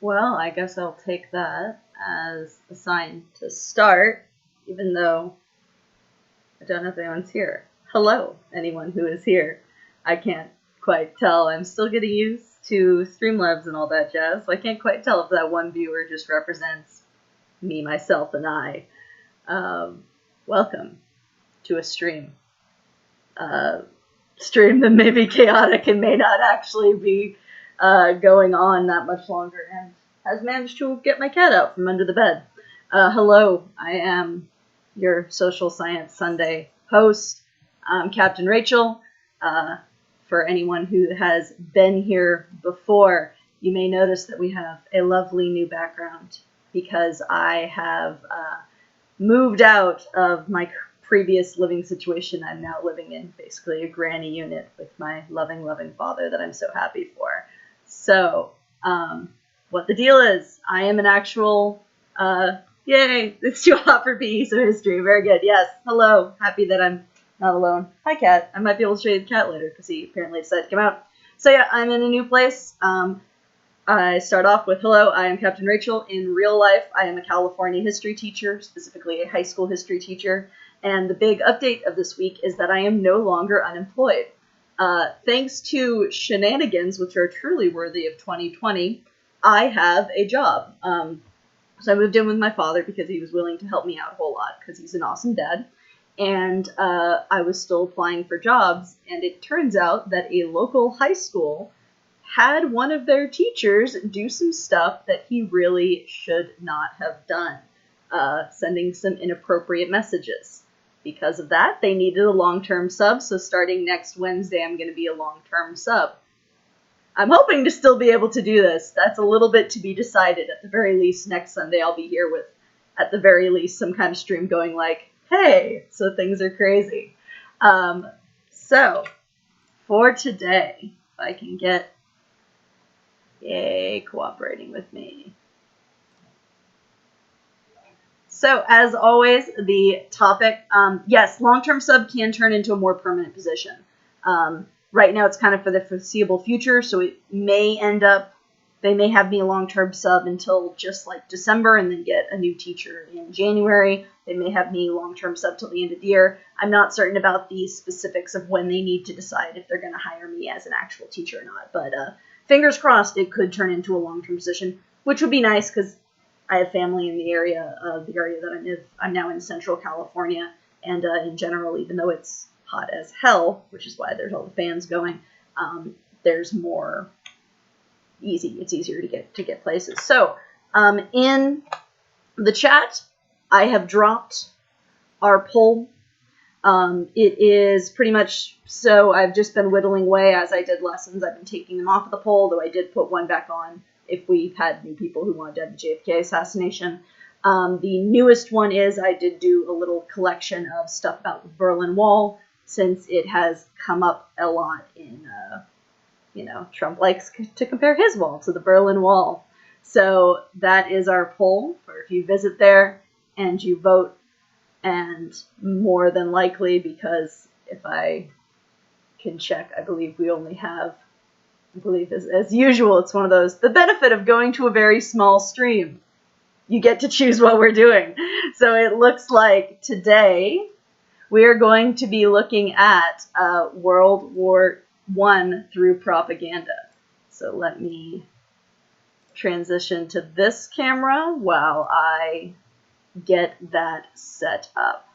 Well, I guess I'll take that as a sign to start, even though I don't know if anyone's here. Hello, anyone who is here. I can't quite tell. I'm still getting used to Streamlabs and all that jazz, so I can't quite tell if that one viewer just represents me, myself, and I. Welcome to a stream. Stream that may be chaotic and may not actually be going on that much longer, and has managed to get my cat out from under the bed. Hello, I am your Social Science Sunday host. I'm Captain Rachel. For anyone who has been here before, you may notice that we have a lovely new background because I have moved out of my previous living situation. I'm now living in basically a granny unit with my loving, loving father that I'm so happy for. So, what the deal is, I am an actual, yay, it's too hot for PE, so history, very good, yes, hello, happy that I'm not alone. Hi, cat. I might be able to show you the cat later, because he apparently decided to come out. So yeah, I'm in a new place. I start off with, hello, I am Captain Rachel. In real life, I am a California history teacher, specifically a high school history teacher. And the big update of this week is that I am no longer unemployed. Thanks to shenanigans, which are truly worthy of 2020, I have a job. So I moved in with my father because he was willing to help me out a whole lot, because he's an awesome dad. And I was still applying for jobs, and it turns out that a local high school had one of their teachers do some stuff that he really should not have done, sending some inappropriate messages. Because of that, they needed a long-term sub, so starting next Wednesday, I'm going to be a long-term sub. I'm hoping to still be able to do this. That's a little bit to be decided. At the very least, next Sunday, I'll be here with, at the very least, some kind of stream going like, hey, so things are crazy. So, for today, if I can get, yay, cooperating with me. So, as always, the topic, yes, long-term sub can turn into a more permanent position. Right now, it's kind of for the foreseeable future, so it may end up, they may have me a long-term sub until just like December and then get a new teacher in January. They may have me long-term sub till the end of the year. I'm not certain about the specifics of when they need to decide if they're going to hire me as an actual teacher or not, but fingers crossed it could turn into a long-term position, which would be nice because I have family in the area that I live. I'm now in Central California, and in general, even though it's hot as hell, which is why there's all the fans going, there's more it's easier to get places. So, in the chat, I have dropped our poll. It is pretty much, so I've just been whittling away as I did lessons. I've been taking them off of the poll, though I did put one back on if we had new people who wanted to have the JFK assassination. The newest one is I did do a little collection of stuff about the Berlin Wall, since it has come up a lot in, Trump likes to compare his wall to the Berlin Wall. So that is our poll, or if you visit there and you vote, and more than likely, because if I can check, I believe we only have, as usual, it's one of those, the benefit of going to a very small stream. You get to choose what we're doing. So it looks like today we are going to be looking at World War I through propaganda. So let me transition to this camera while I get that set up.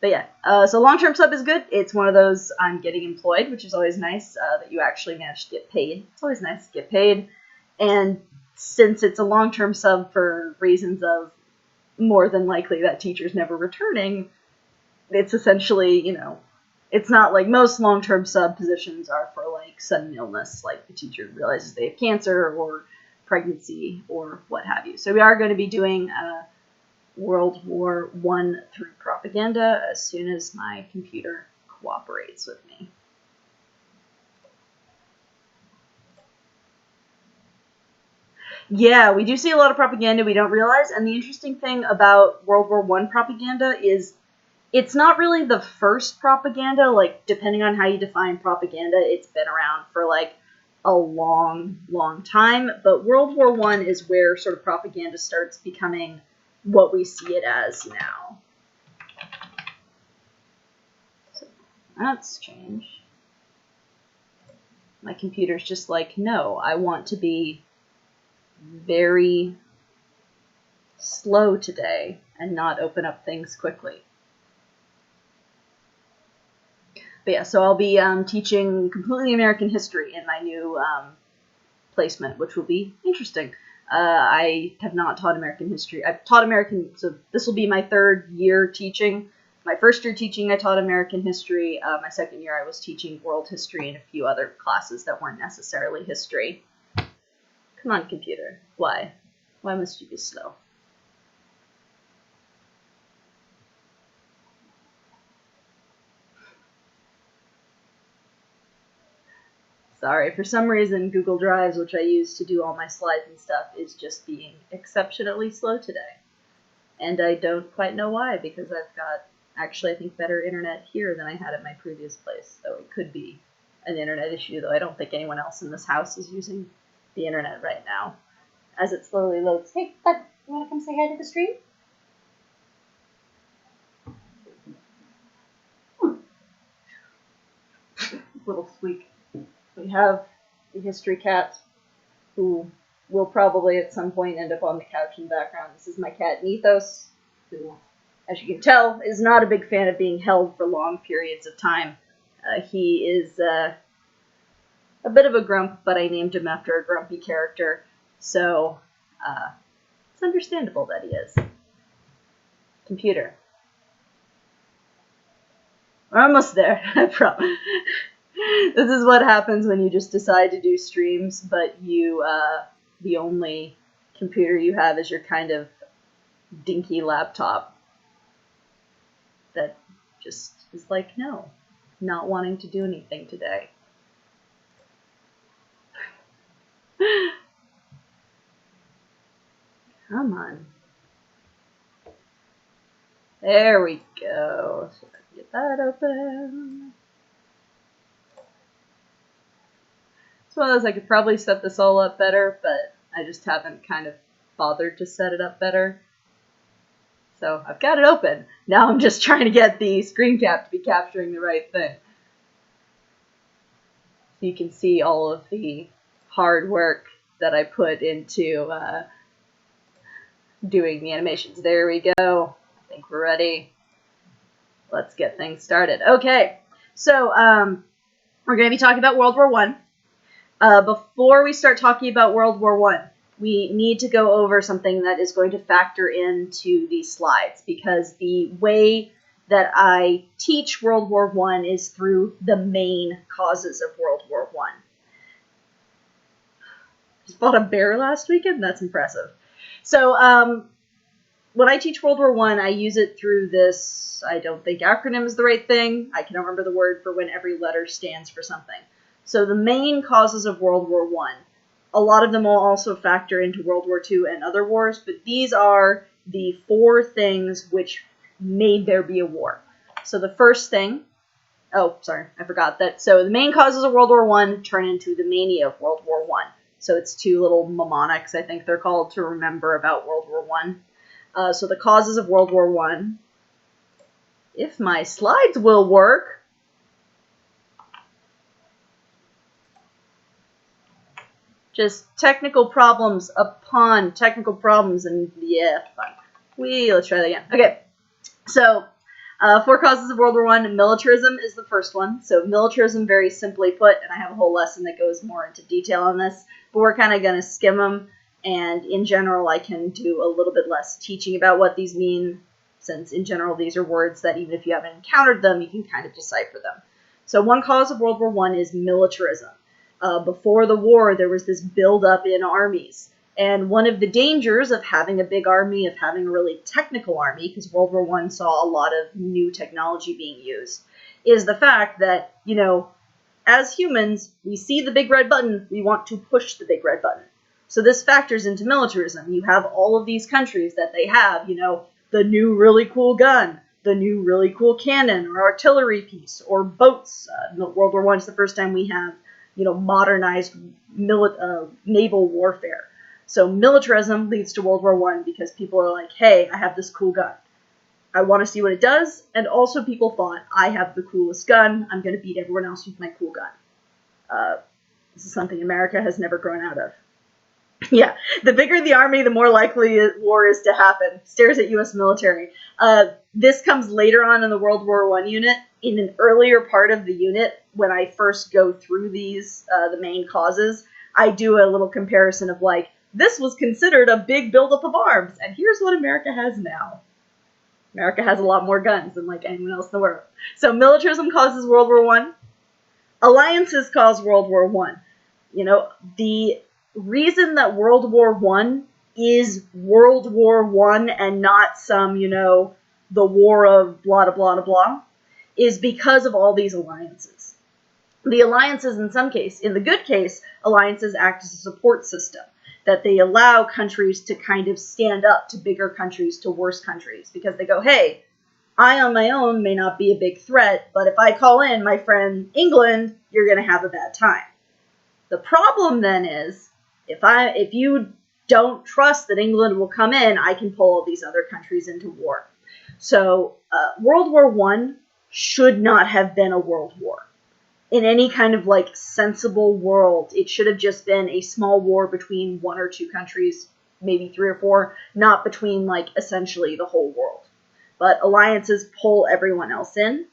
But yeah, so long-term sub is good. It's one of those I'm getting employed, which is always nice, that you actually manage to get paid. It's always nice to get paid. And since it's a long-term sub for reasons of more than likely that teacher's never returning, it's essentially, it's not like most long-term sub positions are for like sudden illness, like the teacher realizes they have cancer or pregnancy or what have you. So we are going to be doing World War I through propaganda as soon as my computer cooperates with me. Yeah, we do see a lot of propaganda we don't realize, and the interesting thing about World War I propaganda is it's not really the first propaganda. Like, depending on how you define propaganda, it's been around for like a long, long time, but World War I is where sort of propaganda starts becoming what we see it as now. So that's strange. My computer's just like, no, I want to be very slow today and not open up things quickly. But yeah, so I'll be teaching completely American history in my new placement, which will be interesting. I have not taught American history. I've taught American, so this will be my third year teaching. My first year teaching, I taught American history. My second year, I was teaching world history and a few other classes that weren't necessarily history. Come on, computer. Why? Why must you be slow? Sorry, for some reason, Google Drives, which I use to do all my slides and stuff, is just being exceptionally slow today. And I don't quite know why, because I've got, actually, I think, better internet here than I had at my previous place. So it could be an internet issue, though I don't think anyone else in this house is using the internet right now. As it slowly loads. Hey, bud, you want to come say hi to the stream? Little squeak. We have the history cat, who will probably at some point end up on the couch in the background. This is my cat, Nethos, who, as you can tell, is not a big fan of being held for long periods of time. He is a bit of a grump, but I named him after a grumpy character, so it's understandable that he is. Computer. We're almost there, I promise. This is what happens when you just decide to do streams, but you, the only computer you have is your kind of dinky laptop that just is like, no, not wanting to do anything today. Come on. There we go. So I can get that open. It's one of those, I could probably set this all up better, but I just haven't kind of bothered to set it up better. So I've got it open. Now I'm just trying to get the screen cap to be capturing the right thing. So you can see all of the hard work that I put into doing the animations. There we go. I think we're ready. Let's get things started. Okay, so we're going to be talking about World War I. Before we start talking about World War I, we need to go over something that is going to factor into these slides, because the way that I teach World War I is through the main causes of World War I. Just bought a bear last weekend? That's impressive. So when I teach World War I use it through this, I don't think acronym is the right thing. I cannot remember the word for when every letter stands for something. So the main causes of World War I, a lot of them will also factor into World War II and other wars, but these are the 4 things which made there be a war. So the first thing, oh, sorry, I forgot that. So the main causes of World War I turn into the mania of World War I. So it's 2 little mnemonics, I think they're called, to remember about World War I. So the causes of World War I, if my slides will work. Just technical problems upon technical problems, and yeah, fun. Let's try that again. Okay, so 4 causes of World War I. Militarism is the first one. So militarism, very simply put, and I have a whole lesson that goes more into detail on this, but we're kind of going to skim them, and in general I can do a little bit less teaching about what these mean, since in general these are words that even if you haven't encountered them, you can kind of decipher them. So one cause of World War I is militarism. Before the war, there was this buildup in armies. And one of the dangers of having a big army, of having a really technical army, because World War I saw a lot of new technology being used, is the fact that, you know, as humans, we see the big red button, we want to push the big red button. So this factors into militarism. You have all of these countries that they have, you know, the new really cool gun, the new really cool cannon or artillery piece, or boats. World War I is the first time we have modernized naval warfare. So militarism leads to World War I because people are like, hey, I have this cool gun. I want to see what it does. And also people thought, I have the coolest gun. I'm going to beat everyone else with my cool gun. This is something America has never grown out of. Yeah, the bigger the army, the more likely war is to happen. Stares at U.S. military. This comes later on in the World War I unit. In an earlier part of the unit, when I first go through these, the main causes, I do a little comparison of like, this was considered a big buildup of arms, and here's what America has now. America has a lot more guns than like anyone else in the world. So militarism causes World War I. Alliances cause World War I. The reason that World War I is World War I and not some, the war of blah, blah, blah, blah, is because of all these alliances. The alliances, in some case, in the good case, alliances act as a support system, that they allow countries to kind of stand up to bigger countries, to worse countries, because they go, hey, I on my own may not be a big threat, but if I call in my friend England, you're going to have a bad time. The problem then is, if you don't trust that England will come in, I can pull all these other countries into war. So World War I should not have been a world war. In any kind of like sensible world, it should have just been a small war between one or two countries, maybe 3 or 4, not between like essentially the whole world. But alliances pull everyone else in,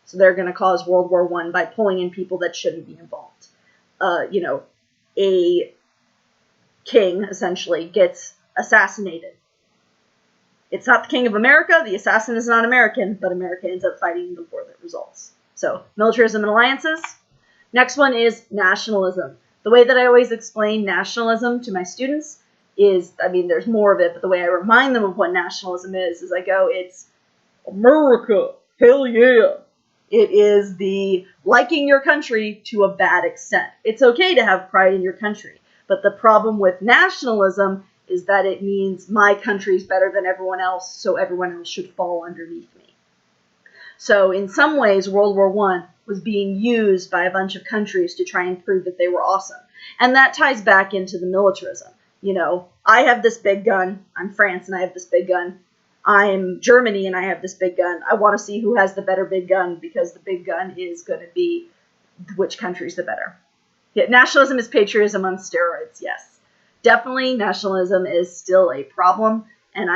so they're going to cause World War I by pulling in people that shouldn't be involved. A king essentially gets assassinated. It's not the king of America, the assassin is not American, but America ends up fighting the war that results. So, militarism and alliances. Next one is nationalism. The way that I always explain nationalism to my students is, there's more of it, but the way I remind them of what nationalism is I go, it's America, hell yeah. It is the liking your country to a bad extent. It's okay to have pride in your country, but the problem with nationalism is that it means my country's better than everyone else, so everyone else should fall underneath me. So in some ways, World War I was being used by a bunch of countries to try and prove that they were awesome. And that ties back into the militarism. I have this big gun. I'm France and I have this big gun. I'm Germany and I have this big gun. I want to see who has the better big gun because the big gun is going to be which country's the better. Yeah, nationalism is patriotism on steroids, yes. Definitely nationalism is still a problem, and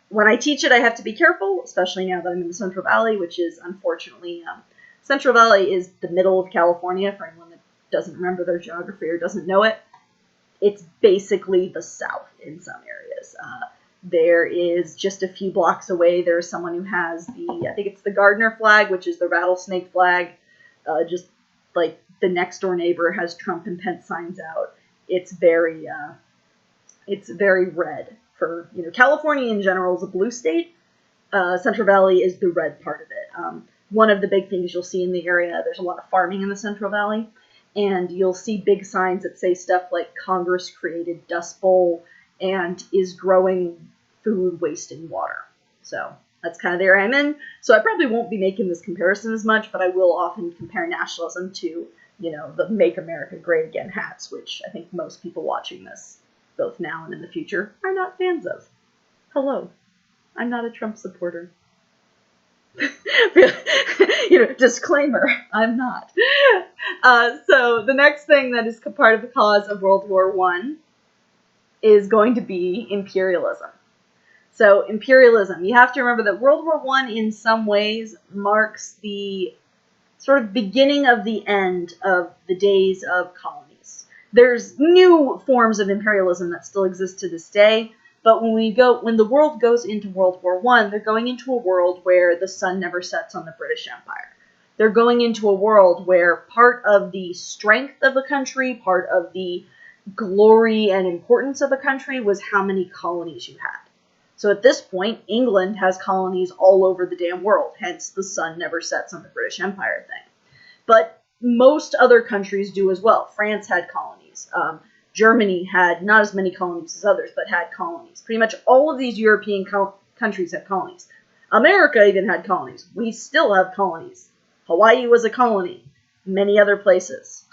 when I teach it, I have to be careful, especially now that I'm in the Central Valley, which is unfortunately, Central Valley is the middle of California, for anyone that doesn't remember their geography or doesn't know it. It's basically the South in some areas. There is just a few blocks away, there's someone who has I think it's the Gardner flag, which is the rattlesnake flag. Just like the next door neighbor has Trump and Pence signs out. It's very red. For California in general is a blue state. Central Valley is the red part of it. One of the big things you'll see in the area, there's a lot of farming in the Central Valley, and you'll see big signs that say stuff like Congress created Dust Bowl and is growing food wasting water. So that's kind of the area I'm in. So I probably won't be making this comparison as much, but I will often compare nationalism to, the Make America Great Again hats, which I think most people watching this, both now and in the future, are not fans of. Hello, I'm not a Trump supporter. Disclaimer, I'm not. So the next thing that is part of the cause of World War I is going to be imperialism. So imperialism, you have to remember that World War I in some ways marks the sort of beginning of the end of the days of colonies. There's new forms of imperialism that still exist to this day, but when the world goes into World War I, they're going into a world where the sun never sets on the British Empire. They're going into a world where part of the strength of a country, part of the glory and importance of a country was how many colonies you had. So at this point, England has colonies all over the damn world, hence the sun never sets on the British Empire thing. But most other countries do as well. France had colonies. Germany had not as many colonies as others, but had colonies. Pretty much all of these European countries have colonies. America even had colonies. We still have colonies. Hawaii was a colony. many other places.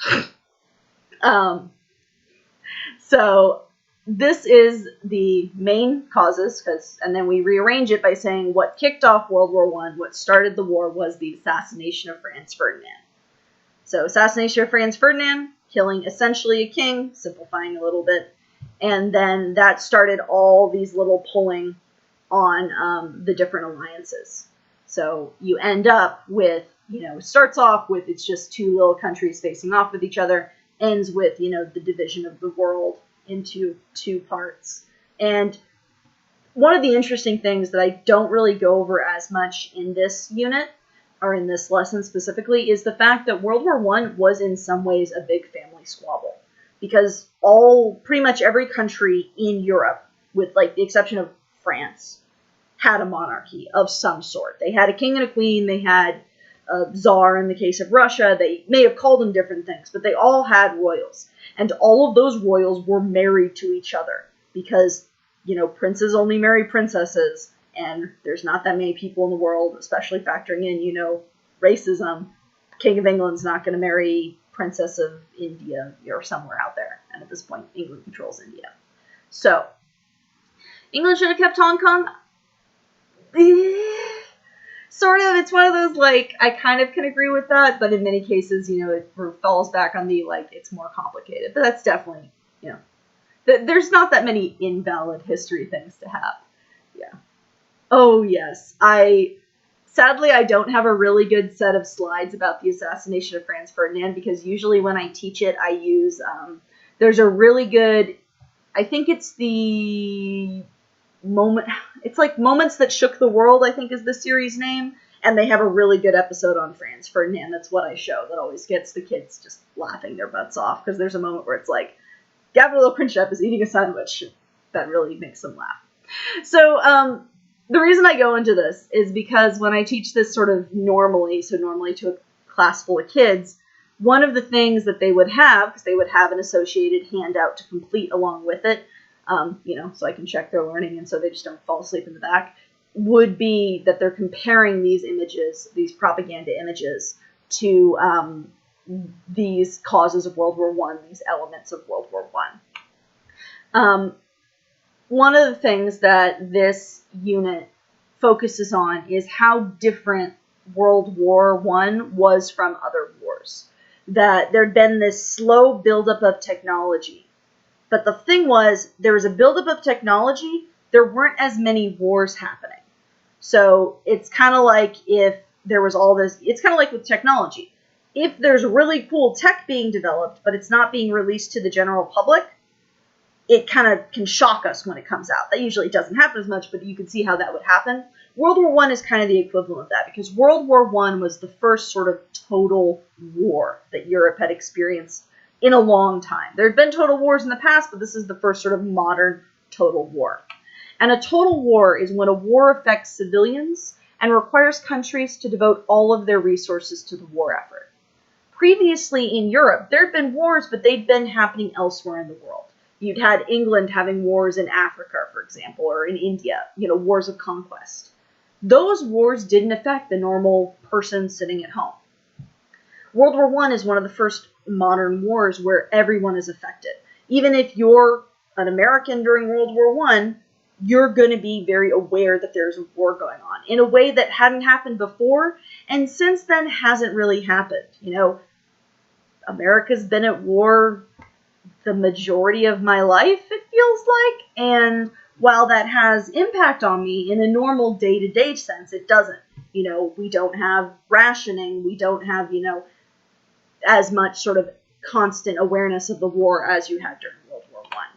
So this is the main causes, and then we rearrange it by saying what kicked off World War I, what started the war, was the assassination of Franz Ferdinand. So assassination of Franz Ferdinand, killing essentially a king, simplifying a little bit, and then that started all these little pulling on the different alliances. So you end up with, starts off with it's just two little countries facing off with each other, ends with, the division of the world into two parts. And one of the interesting things that I don't really go over as much in this unit, or in this lesson specifically, is the fact that World War I was in some ways a big family squabble. Because pretty much every country in Europe, with like the exception of France, had a monarchy of some sort. They had a king and a queen, they had a czar in the case of Russia, they may have called them different things, but they all had royals. And all of those royals were married to each other, because, princes only marry princesses, and there's not that many people in the world, especially factoring in, racism. King of England's not going to marry Princess of India or somewhere out there. And at this point, England controls India. So, England should have kept Hong Kong? Sort of. It's one of those, I kind of can agree with that, but in many cases, it falls back on the, it's more complicated. But that's definitely, there's not that many invalid history things to have. Yeah. Oh, yes. Sadly, I don't have a really good set of slides about the assassination of Franz Ferdinand, because usually when I teach it, I use, there's a really good, I think it's the it's like Moments That Shook the World, I think is the series name, and they have a really good episode on Franz Ferdinand. That's what I show. That always gets the kids just laughing their butts off, because there's a moment where it's like, Gavrilo Princip is eating a sandwich. That really makes them laugh. So, the reason I go into this is because when I teach this sort of normally to a class full of kids, one of the things that they would have, because they would have an associated handout to complete along with it, so I can check their learning and so they just don't fall asleep in the back, would be that they're comparing these images, these propaganda images, to these causes of World War I, these elements of World War I. One of the things that this unit focuses on is how different World War I was from other wars. That there'd been this slow buildup of technology. But the thing was, there was a buildup of technology, there weren't as many wars happening. So it's kind of like if there was all this, it's kind of like with technology. If there's really cool tech being developed, but it's not being released to the general public, it kind of can shock us when it comes out. That usually doesn't happen as much, but you can see how that would happen. World War I is kind of the equivalent of that, because World War I was the first sort of total war that Europe had experienced in a long time. There had been total wars in the past, but this is the first sort of modern total war. And a total war is when a war affects civilians and requires countries to devote all of their resources to the war effort. Previously in Europe, there had been wars, but they'd been happening elsewhere in the world. You'd had England having wars in Africa, for example, or in India, wars of conquest. Those wars didn't affect the normal person sitting at home. World War I is one of the first modern wars where everyone is affected. Even if you're an American during World War I, you're going to be very aware that there's a war going on in a way that hadn't happened before, and since then hasn't really happened. America's been at war the majority of my life, it feels like, and while that has impact on me in a normal day-to-day sense, it doesn't. We don't have rationing, we don't have, as much sort of constant awareness of the war as you had during World War I.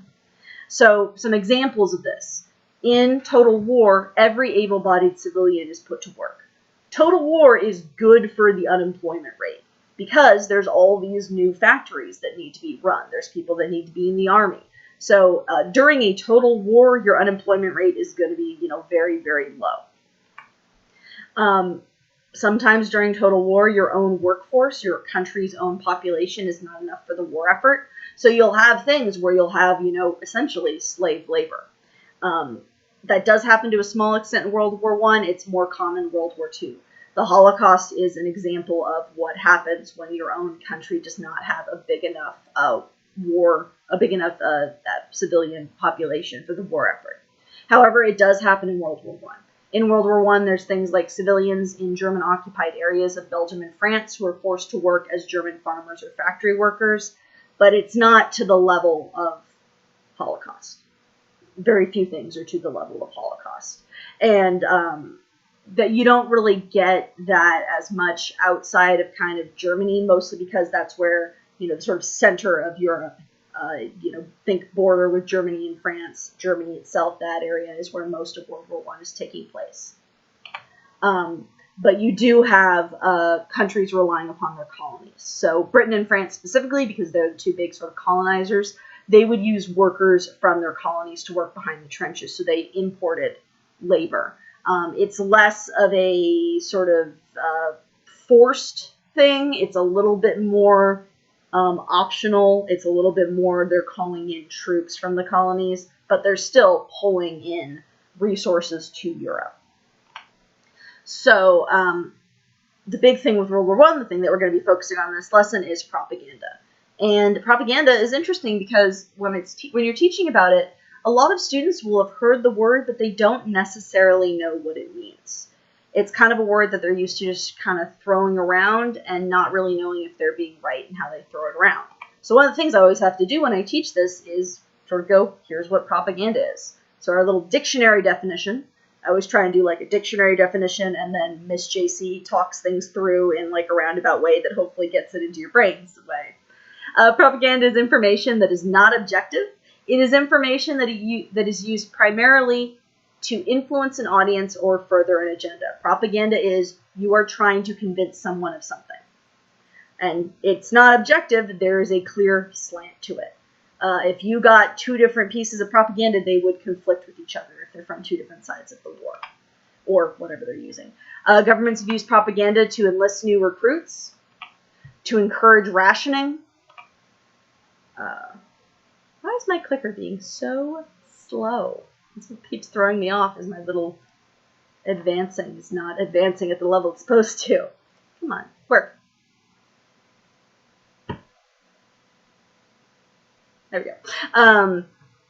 So, some examples of this. In total war, every able-bodied civilian is put to work. Total war is good for the unemployment rate, because there's all these new factories that need to be run. There's people that need to be in the army. So during a total war, your unemployment rate is going to be, very, very low. Sometimes during total war, your own workforce, your country's own population is not enough for the war effort. So you'll have things where you'll have, essentially slave labor. That does happen to a small extent in World War I. It's more common in World War II. The Holocaust is an example of what happens when your own country does not have a big enough civilian population for the war effort. However, it does happen in World War I. In World War I, there's things like civilians in German-occupied areas of Belgium and France who are forced to work as German farmers or factory workers, but it's not to the level of Holocaust. Very few things are to the level of Holocaust. And that you don't really get that as much outside of kind of Germany, mostly because that's where, the sort of center of Europe, think border with Germany and France, Germany itself, that area is where most of World War I is taking place. But you do have countries relying upon their colonies. So Britain and France specifically, because they're the two big sort of colonizers, they would use workers from their colonies to work behind the trenches. So they imported labor. It's less of a sort of forced thing. It's a little bit more optional. It's a little bit more they're calling in troops from the colonies, but they're still pulling in resources to Europe. So the big thing with World War I, the thing that we're going to be focusing on in this lesson, is propaganda. And propaganda is interesting because when you're teaching about it, a lot of students will have heard the word, but they don't necessarily know what it means. It's kind of a word that they're used to just kind of throwing around and not really knowing if they're being right and how they throw it around. So one of the things I always have to do when I teach this is sort of go, here's what propaganda is. So our little dictionary definition, I always try and do like a dictionary definition, and then Miss JC talks things through in like a roundabout way that hopefully gets it into your brains. Propaganda is information that is not objective. It is information that is used primarily to influence an audience or further an agenda. Propaganda is you are trying to convince someone of something. And it's not objective. There is a clear slant to it. If you got two different pieces of propaganda, they would conflict with each other if they're from two different sides of the war or whatever they're using. Governments have used propaganda to enlist new recruits, to encourage rationing. Why is my clicker being so slow? That's what keeps throwing me off, is my little advancing is not advancing at the level it's supposed to. Come on, work. There we go.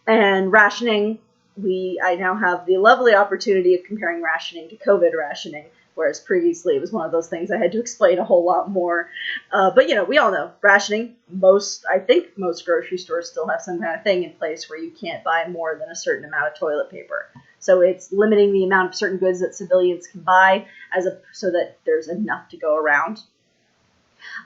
And rationing, I now have the lovely opportunity of comparing rationing to COVID rationing, whereas previously it was one of those things I had to explain a whole lot more. But, we all know rationing. I think most grocery stores still have some kind of thing in place where you can't buy more than a certain amount of toilet paper. So it's limiting the amount of certain goods that civilians can buy so that there's enough to go around.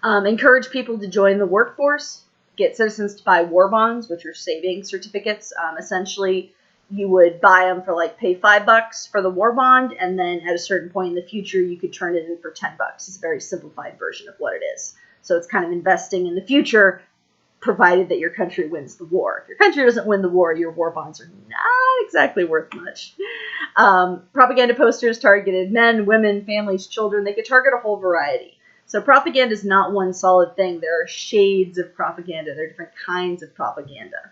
Encourage people to join the workforce. Get citizens to buy war bonds, which are saving certificates. Essentially, you would buy them for pay $5 for the war bond, and then at a certain point in the future, you could turn it in for $10. It's a very simplified version of what it is. So it's kind of investing in the future, provided that your country wins the war. If your country doesn't win the war, your war bonds are not exactly worth much. Propaganda posters targeted men, women, families, children. They could target a whole variety. So propaganda is not one solid thing. There are shades of propaganda. There are different kinds of propaganda.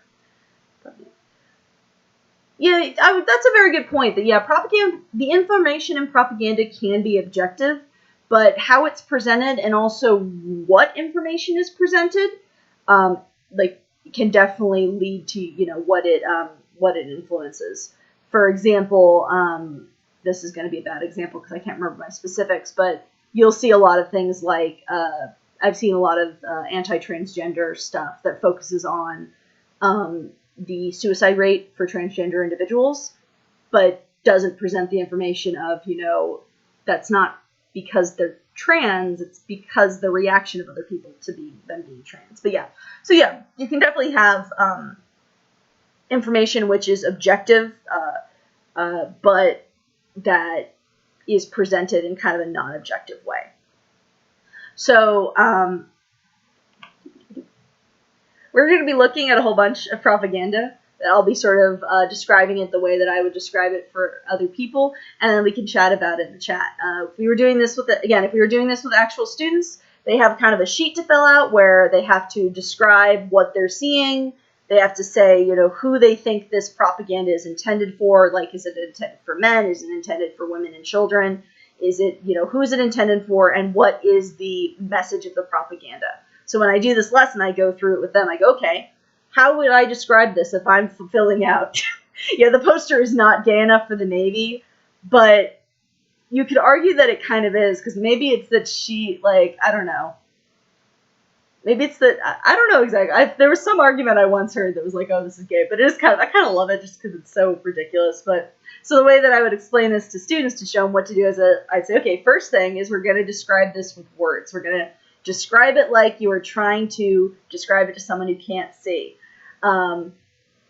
Yeah, that's a very good point. That propaganda, the information in propaganda can be objective, but how it's presented and also what information is presented, can definitely lead to what it influences. For example, this is going to be a bad example because I can't remember my specifics, but you'll see a lot of things like I've seen a lot of anti-transgender stuff that focuses on the suicide rate for transgender individuals, but doesn't present the information of, that's not because they're trans, it's because the reaction of other people to them being trans. But you can definitely have information which is objective, but that is presented in kind of a non-objective way. So we're going to be looking at a whole bunch of propaganda. I'll be sort of describing it the way that I would describe it for other people, and then we can chat about it in the chat. If we were doing this with actual students, they have kind of a sheet to fill out where they have to describe what they're seeing. They have to say, who they think this propaganda is intended for. Like, is it intended for men? Is it intended for women and children? Is it, who is it intended for, and what is the message of the propaganda? So when I do this lesson, I go through it with them. I go, okay, how would I describe this if I'm filling out? The poster is not gay enough for the Navy, but you could argue that it kind of is, because maybe it's that she, I don't know. Maybe it's that, I don't know exactly. There was some argument I once heard that was like, oh, this is gay, but it is I kind of love it just because it's so ridiculous. But so the way that I would explain this to students to show them what to do is I'd say, okay, first thing is we're going to describe this with words. We're going to describe it like you are trying to describe it to someone who can't see.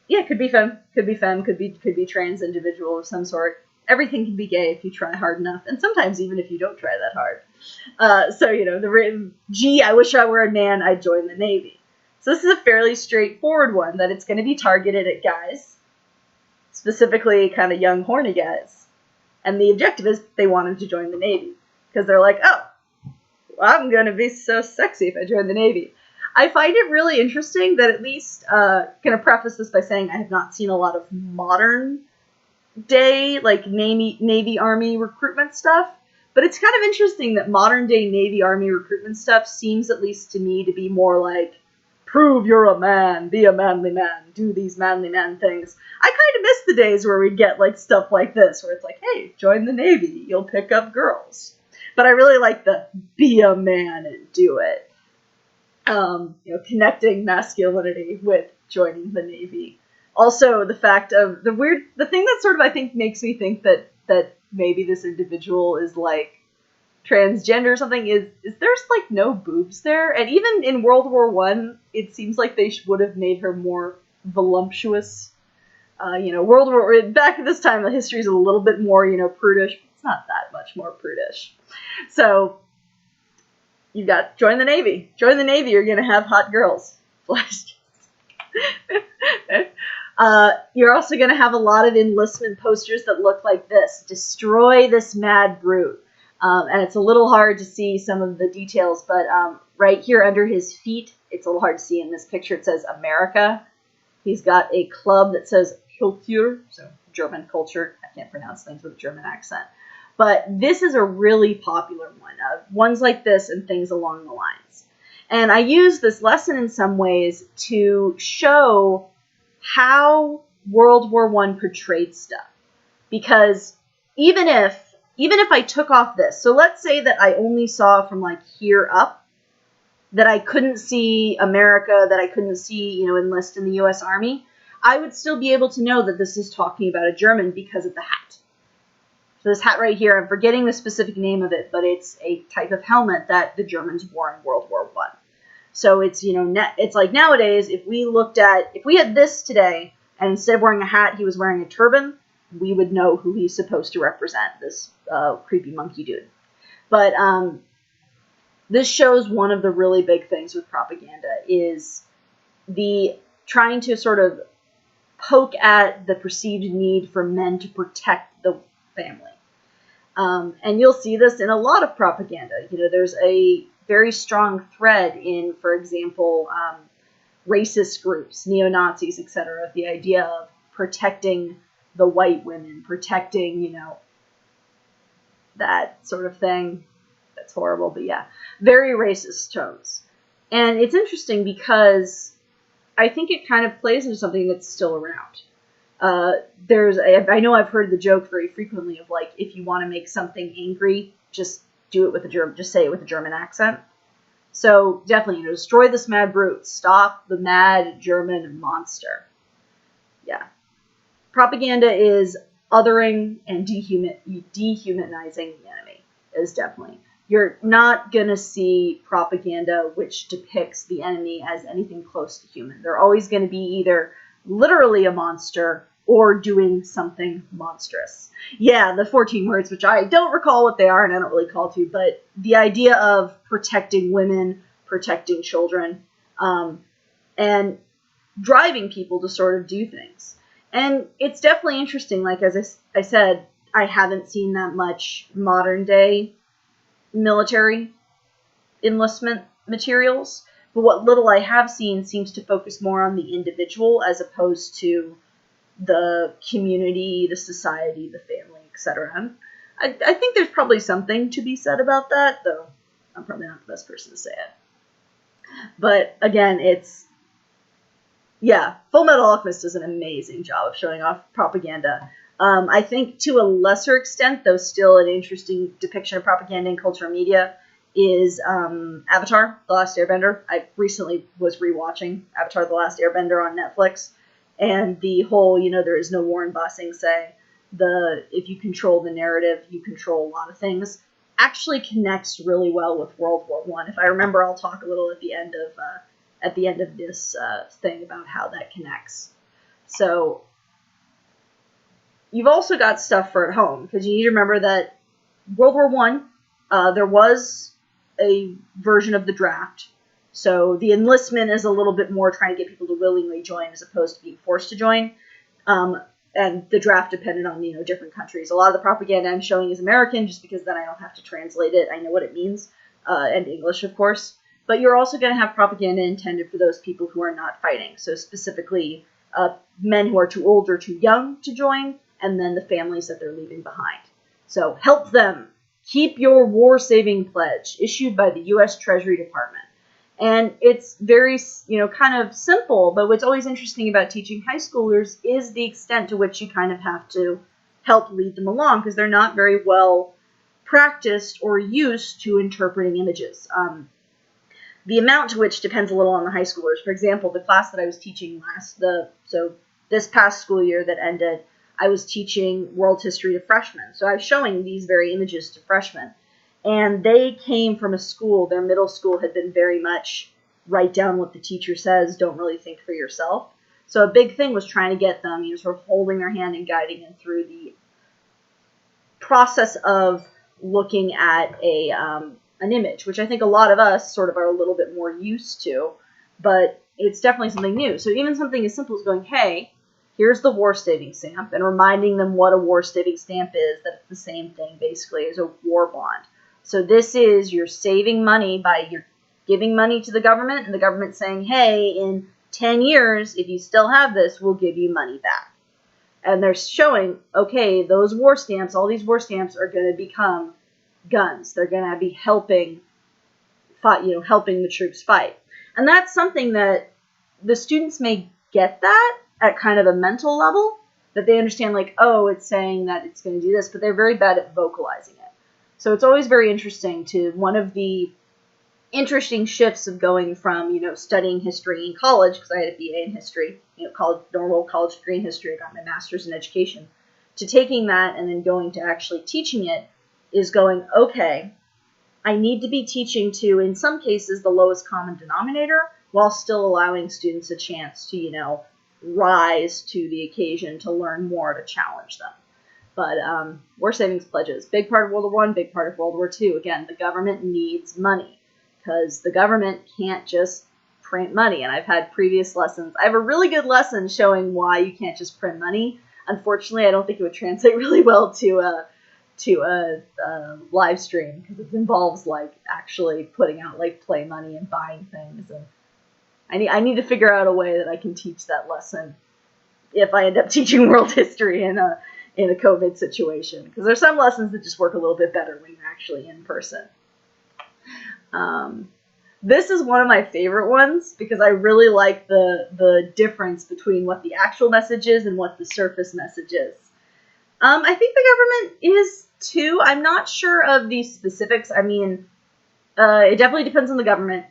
It could be femme, could be trans individual of some sort. Everything can be gay if you try hard enough, and sometimes even if you don't try that hard. Gee, I wish I were a man, I'd join the Navy. So this is a fairly straightforward one, that it's going to be targeted at guys, specifically kind of young, horny guys. And the objective is they want them to join the Navy, because they're like, oh, I'm going to be so sexy if I join the Navy. I find it really interesting that at least, going to preface this by saying I have not seen a lot of modern day, Navy Army recruitment stuff, but it's kind of interesting that modern day Navy Army recruitment stuff seems, at least to me, to be more like, prove you're a man, be a manly man, do these manly man things. I kind of miss the days where we'd get stuff like this, where it's like, hey, join the Navy, you'll pick up girls. But I really like the be a man and do it. Connecting masculinity with joining the Navy. Also, the fact of the thing that sort of, I think, makes me think that maybe this individual is transgender or something is there's no boobs there, and even in World War I, it seems like they would have made her more voluptuous. World War back at this time, the history is a little bit more prudish. But it's not that much more prudish. So you've got join the Navy. Join the Navy. You're gonna have hot girls. You're also going to have a lot of enlistment posters that look like this. Destroy this mad brute. And it's a little hard to see some of the details, but right here under his feet, it's a little hard to see in this picture. It says America. He's got a club that says Kultur, so German culture. I can't pronounce things with a German accent. But this is a really popular one. Ones like this and things along the lines. And I use this lesson in some ways to show how World War I portrayed stuff. Because even if I took off this, so let's say that I only saw from here up, that I couldn't see America, that I couldn't see, enlist in the U.S. Army, I would still be able to know that this is talking about a German because of the hat. So this hat right here, I'm forgetting the specific name of it, but it's a type of helmet that the Germans wore in World War I. So it's, it's like nowadays, if we had this today, and instead of wearing a hat, he was wearing a turban, we would know who he's supposed to represent, this creepy monkey dude. But this shows one of the really big things with propaganda is the trying to sort of poke at the perceived need for men to protect the family. And you'll see this in a lot of propaganda. There's a very strong thread in, for example, racist groups, neo-Nazis, etc., the idea of protecting the white women, protecting, that sort of thing. That's horrible, but yeah, very racist tones. And it's interesting because I think it kind of plays into something that's still around. I know I've heard the joke very frequently of if you want to make something angry, just say it with a German accent. So definitely, destroy this mad brute. Stop the mad German monster. Yeah. Propaganda is othering and dehumanizing the enemy. Is definitely. You're not going to see propaganda which depicts the enemy as anything close to human. They're always going to be either literally a monster or doing something monstrous. Yeah, the 14 words, which I don't recall what they are and I don't really call to, but the idea of protecting women, protecting children, and driving people to sort of do things. And it's definitely interesting, as I said, I haven't seen that much modern day military enlistment materials, but what little I have seen seems to focus more on the individual as opposed to the community, the society, the family, etc. I think there's probably something to be said about that, though I'm probably not the best person to say it. But again, Full Metal Alchemist does an amazing job of showing off propaganda. I think to a lesser extent, though still an interesting depiction of propaganda in culture and media, is Avatar, The Last Airbender. I recently was rewatching Avatar, The Last Airbender on Netflix, and the whole, there is no war in Ba Sing Se, if you control the narrative, you control a lot of things, actually connects really well with World War I. If I remember, I'll talk a little at the end of this thing about how that connects. So you've also got stuff for at home, because you need to remember that World War I, there was a version of the draft. So the enlistment is a little bit more trying to get people to willingly join as opposed to being forced to join. And the draft depended on, different countries. A lot of the propaganda I'm showing is American, just because then I don't have to translate it. I know what it means, and English, of course. But you're also going to have propaganda intended for those people who are not fighting. So specifically, men who are too old or too young to join, and then the families that they're leaving behind. So help them. Keep your war-saving pledge, issued by the U.S. Treasury Department. And it's very, kind of simple, but what's always interesting about teaching high schoolers is the extent to which you kind of have to help lead them along, because they're not very well practiced or used to interpreting images. The amount to which depends a little on the high schoolers. For example, the class that I was teaching this past school year that ended, I was teaching world history to freshmen. So I was showing these very images to freshmen. And they came from a school, their middle school had been very much write down what the teacher says, don't really think for yourself. So a big thing was trying to get them, sort of holding their hand and guiding them through the process of looking at an image, which I think a lot of us sort of are a little bit more used to, but it's definitely something new. So even something as simple as going, hey, here's the war-saving stamp, and reminding them what a war-saving stamp is, that it's the same thing basically as a war bond. So this is, you're saving money by you're giving money to the government, and the government saying, hey, in 10 years, if you still have this, we'll give you money back. And they're showing, okay, those war stamps, all these war stamps are going to become guns. They're going to be helping the troops fight. And that's something that the students may get that at kind of a mental level, that they understand, like, oh, it's saying that it's going to do this, but they're very bad at vocalizing it. So it's always very interesting to one of the interesting shifts of going from, studying history in college, because I had a BA in history, normal college degree in history, I got my master's in education, to taking that and then going to actually teaching it, is going, okay, I need to be teaching to, in some cases, the lowest common denominator, while still allowing students a chance to, rise to the occasion, to learn more, to challenge them. But war savings pledges, big part of World War I, big part of World War II. Again, the government needs money, because the government can't just print money. And I've had previous lessons. I have a really good lesson showing why you can't just print money. Unfortunately, I don't think it would translate really well to a live stream, because it involves actually putting out play money and buying things. And I need to figure out a way that I can teach that lesson if I end up teaching world history in a COVID situation, because there's some lessons that just work a little bit better when you're actually in person. This is one of my favorite ones, because I really like the difference between what the actual message is and what the surface message is. I think the government is too. I'm not sure of the specifics. I mean, it definitely depends on the government.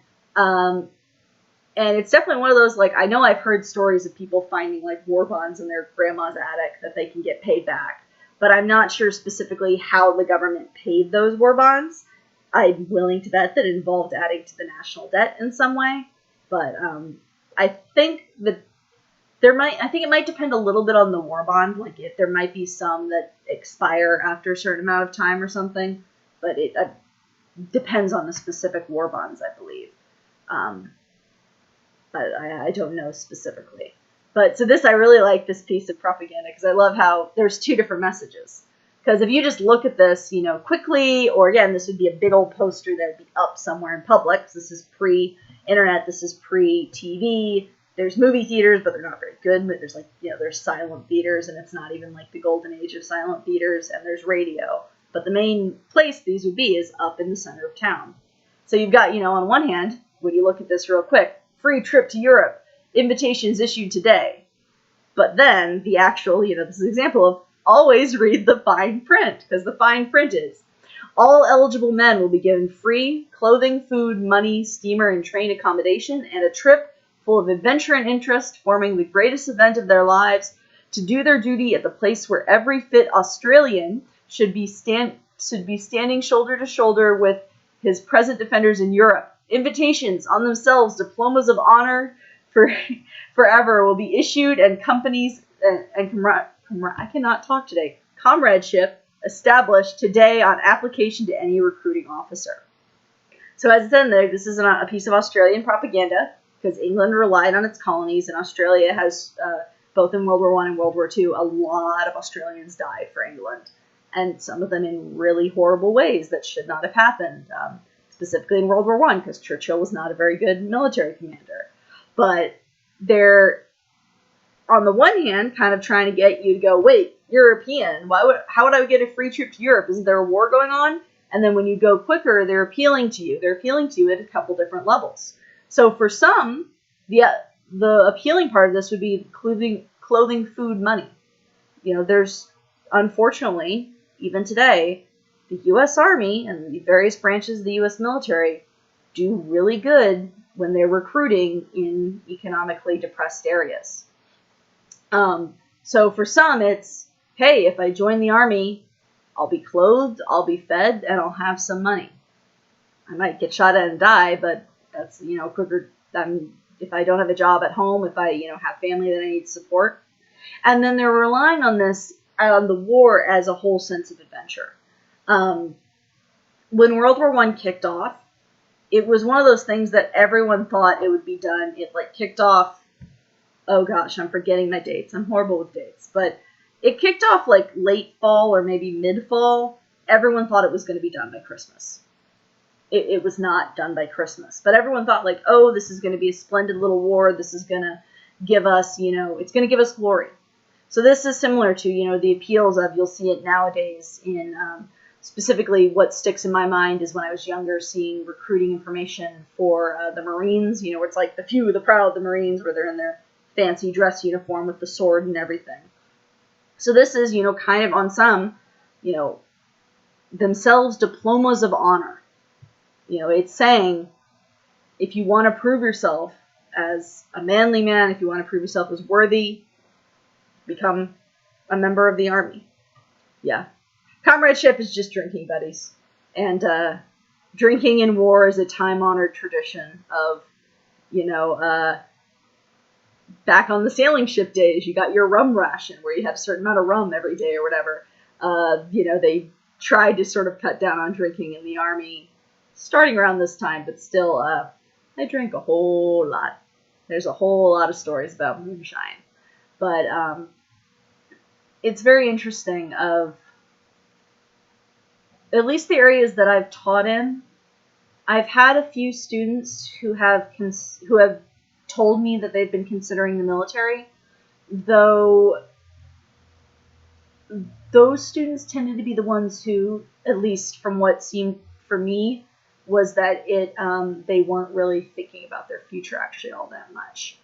And it's definitely one of those, I know I've heard stories of people finding, war bonds in their grandma's attic that they can get paid back. But I'm not sure specifically how the government paid those war bonds. I'm willing to bet that it involved adding to the national debt in some way. But I think that it might depend a little bit on the war bond. If there might be some that expire after a certain amount of time or something. But it depends on the specific war bonds, I believe. But I don't know specifically. But so I really like this piece of propaganda, because I love how there's two different messages. Because if you just look at this, quickly, or again, this would be a big old poster that would be up somewhere in public. This is pre-internet. This is pre-TV. There's movie theaters, but they're not very good. But there's there's silent theaters, and it's not even the golden age of silent theaters. And there's radio. But the main place these would be is up in the center of town. So you've got, on one hand, when you look at this real quick, free trip to Europe, invitations issued today. But then the actual, this is an example of always read the fine print, because the fine print is all eligible men will be given free clothing, food, money, steamer and train accommodation, and a trip full of adventure and interest, forming the greatest event of their lives, to do their duty at the place where every fit Australian should be standing shoulder to shoulder with his present defenders in Europe. Invitations on themselves, diplomas of honor forever will be issued, and companies I cannot talk today. Comradeship established today on application to any recruiting officer. So as it said there, this is a piece of Australian propaganda, because England relied on its colonies, and Australia has, both in World War I and World War II, a lot of Australians died for England, and some of them in really horrible ways that should not have happened, specifically in World War I, because Churchill was not a very good military commander. But they're, on the one hand, kind of trying to get you to go, wait, European, how would I get a free trip to Europe? Isn't there a war going on? And then when you go quicker, they're appealing to you. They're appealing to you at a couple different levels. So for some, the appealing part of this would be clothing, food, money. There's, unfortunately, even today, the U.S. Army and the various branches of the U.S. military do really good when they're recruiting in economically depressed areas. So for some, it's, hey, if I join the Army, I'll be clothed, I'll be fed, and I'll have some money. I might get shot at and die, but that's, quicker than if I don't have a job at home, if I, have family that I need support. And then they're relying on the war as a whole sense of adventure. When World War I kicked off, it was one of those things that everyone thought it would be done. It kicked off, oh gosh, I'm forgetting my dates. I'm horrible with dates. But it kicked off late fall or maybe mid-fall. Everyone thought it was going to be done by Christmas. It was not done by Christmas. But everyone thought oh, this is going to be a splendid little war. This is going to give us, it's going to give us glory. So this is similar to, the appeals of, you'll see it nowadays in, specifically what sticks in my mind is when I was younger, seeing recruiting information for the Marines, where it's the few, the proud, the Marines, where they're in their fancy dress uniform with the sword and everything. So this is, kind of on some, themselves diplomas of honor. It's saying, if you want to prove yourself as a manly man, if you want to prove yourself as worthy, become a member of the Army. Yeah. Comradeship is just drinking buddies. And drinking in war is a time-honored tradition of, back on the sailing ship days, you got your rum ration where you had a certain amount of rum every day or whatever. They tried to sort of cut down on drinking in the Army starting around this time, but still, I drank a whole lot. There's a whole lot of stories about moonshine. But it's very interesting of, at least the areas that I've taught in, I've had a few students who have told me that they've been considering the military, though those students tended to be the ones who, at least from what seemed for me, was that they weren't really thinking about their future actually all that much.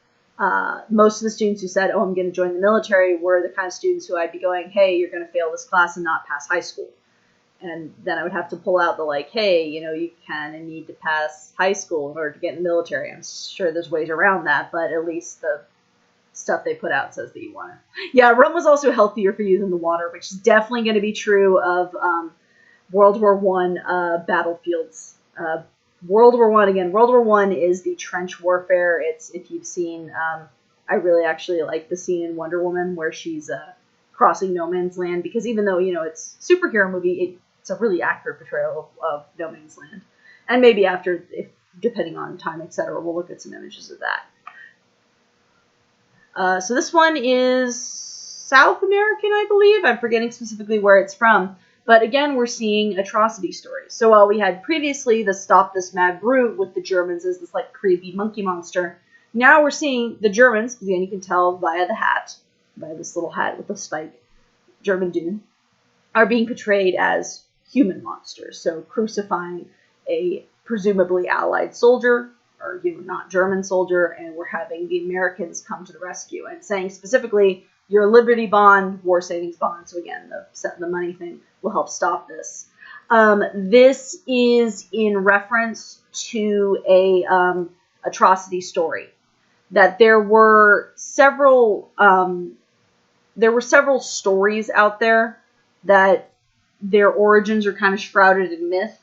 Most of the students who said, oh, I'm going to join the military, were the kind of students who I'd be going, hey, you're going to fail this class and not pass high school. And then I would have to pull out the hey, you kind of need to pass high school in order to get in the military. I'm sure there's ways around that, but at least the stuff they put out says that you want to. Yeah, rum was also healthier for you than the water, which is definitely going to be true of World War I battlefields. World War I is the trench warfare. It's, if you've seen, I really actually like the scene in Wonder Woman where she's crossing no man's land, because even though, it's a superhero movie, it's a really accurate portrayal of no man's land. And maybe after, depending on time, etc., we'll look at some images of that. So this one is South American, I believe. I'm forgetting specifically where it's from. But again, we're seeing atrocity stories. So while we had previously the Stop This Mad Brute with the Germans as this creepy monkey monster, now we're seeing the Germans, because again you can tell via the hat, by this little hat with the spike, German dude, are being portrayed as human monsters. So crucifying a presumably Allied soldier, or not German soldier, and we're having the Americans come to the rescue and saying specifically, your Liberty Bond, war savings bond. So again, the money thing will help stop this. This is in reference to a atrocity story. That there were several stories out there that their origins are kind of shrouded in myth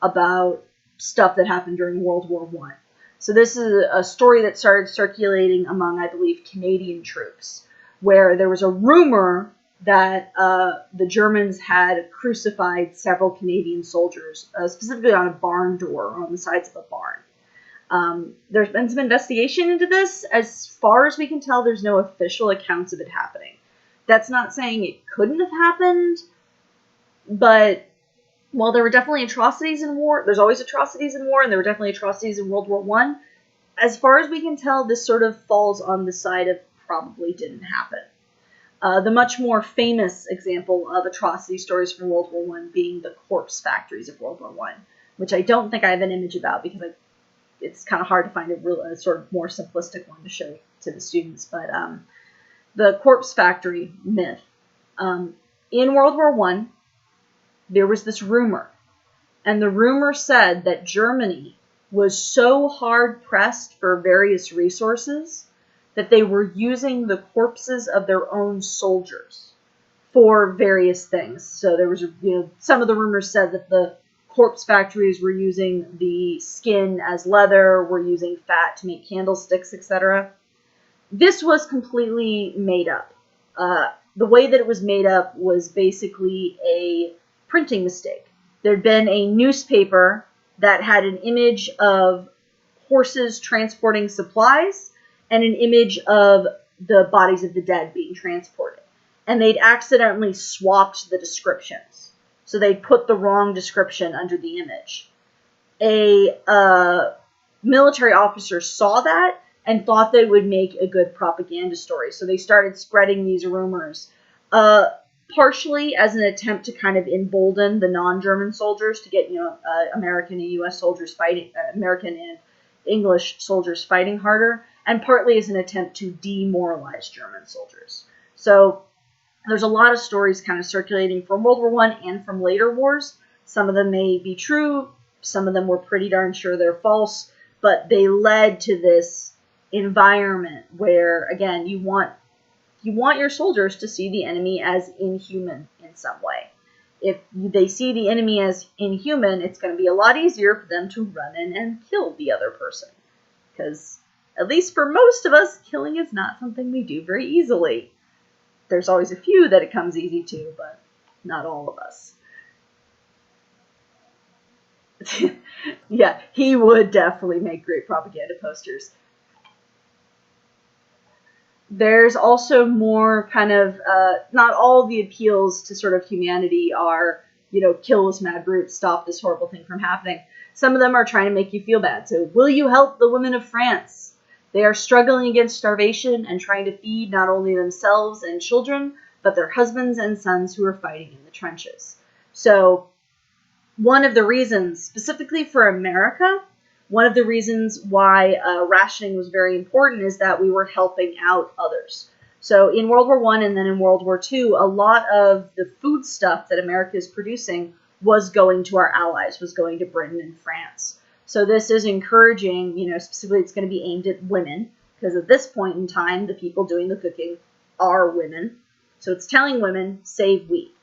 about stuff that happened during World War I. So this is a story that started circulating among, I believe, Canadian troops, where there was a rumor that the Germans had crucified several Canadian soldiers, specifically on a barn door, or on the sides of a barn. There's been some investigation into this. As far as we can tell, there's no official accounts of it happening. That's not saying it couldn't have happened, but while there were definitely atrocities in war, there's always atrocities in war, and there were definitely atrocities in World War I, as far as we can tell, this sort of falls on the side of probably didn't happen. The much more famous example of atrocity stories from World War I being the corpse factories of World War I, which I don't think I have an image about because it's kind of hard to find a sort of more simplistic one to show to the students. But the corpse factory myth. In World War I, there was this rumor, and the rumor said that Germany was so hard-pressed for various resources that they were using the corpses of their own soldiers for various things. So there was, some of the rumors said that the corpse factories were using the skin as leather, were using fat to make candlesticks, etc. This was completely made up. The way that it was made up was basically a printing mistake. There'd been a newspaper that had an image of horses transporting supplies and an image of the bodies of the dead being transported. And they'd accidentally swapped the descriptions. So they put the wrong description under the image. A military officer saw that and thought that it would make a good propaganda story. So they started spreading these rumors, partially as an attempt to kind of embolden the non-German soldiers to get, American and U.S. soldiers fighting, American and English soldiers fighting harder, and partly as an attempt to demoralize German soldiers. So there's a lot of stories kind of circulating from World War I and from later wars. Some of them may be true, some of them we're pretty darn sure they're false, but they led to this environment where, again, you want your soldiers to see the enemy as inhuman in some way. If they see the enemy as inhuman, it's going to be a lot easier for them to run in and kill the other person. Because, at least for most of us, killing is not something we do very easily. There's always a few that it comes easy to, but not all of us. Yeah, he would definitely make great propaganda posters. There's also more kind of, not all the appeals to sort of humanity are, kill this mad brute, stop this horrible thing from happening. Some of them are trying to make you feel bad. So, will you help the women of France? They are struggling against starvation and trying to feed not only themselves and children, but their husbands and sons who are fighting in the trenches. So, one of the reasons, specifically for America, one of the reasons why rationing was very important is that we were helping out others. So in World War I and then in World War II, a lot of the food stuff that America is producing was going to our allies, was going to Britain and France. So this is encouraging, specifically it's going to be aimed at women, because at this point in time, the people doing the cooking are women. So it's telling women, save wheat.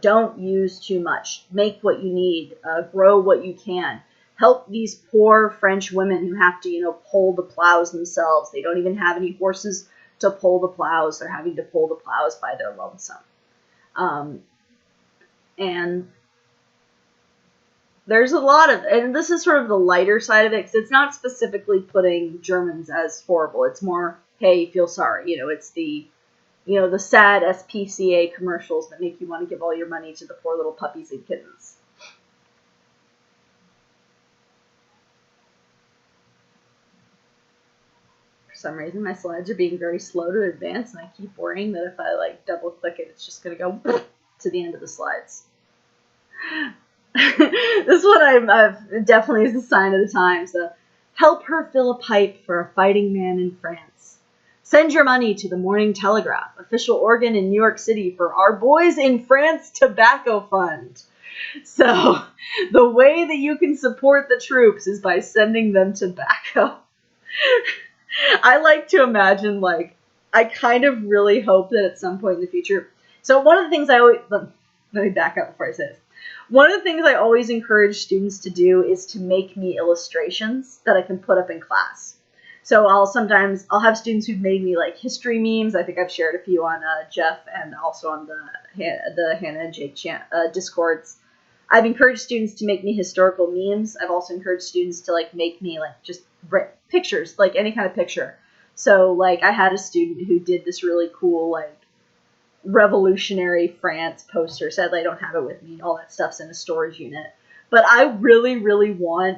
Don't use too much. Make what you need. Grow what you can. Help these poor French women who have to, pull the plows themselves. They don't even have any horses to pull the plows. They're having to pull the plows by their lonesome. And there's a lot of, and this is sort of the lighter side of it, because it's not specifically putting Germans as horrible. It's more, hey, feel sorry. It's the, the sad SPCA commercials that make you want to give all your money to the poor little puppies and kittens. For some reason, my slides are being very slow to advance, and I keep worrying that if I double click it, it's just going to go to the end of the slides. This one I've definitely is a sign of the times. Help her fill a pipe for a fighting man in France. Send your money to the Morning Telegraph, official organ in New York City for our Boys in France Tobacco Fund. So, the way that you can support the troops is by sending them tobacco. I like to imagine, like, I kind of really hope that at some point in the future. So, one of the things I always. Let me back up before I say this. One of the things I always encourage students to do is to make me illustrations that I can put up in class. So I'll have students who've made me like history memes. I think I've shared a few on Jeff and also on the Hannah and Jake Discords. I've encouraged students to make me historical memes. I've also encouraged students to like make me like just pictures, like any kind of picture. So like I had a student who did this really cool like revolutionary France poster. Sadly, I don't have it with me. All that stuff's in a storage unit. But I really, really want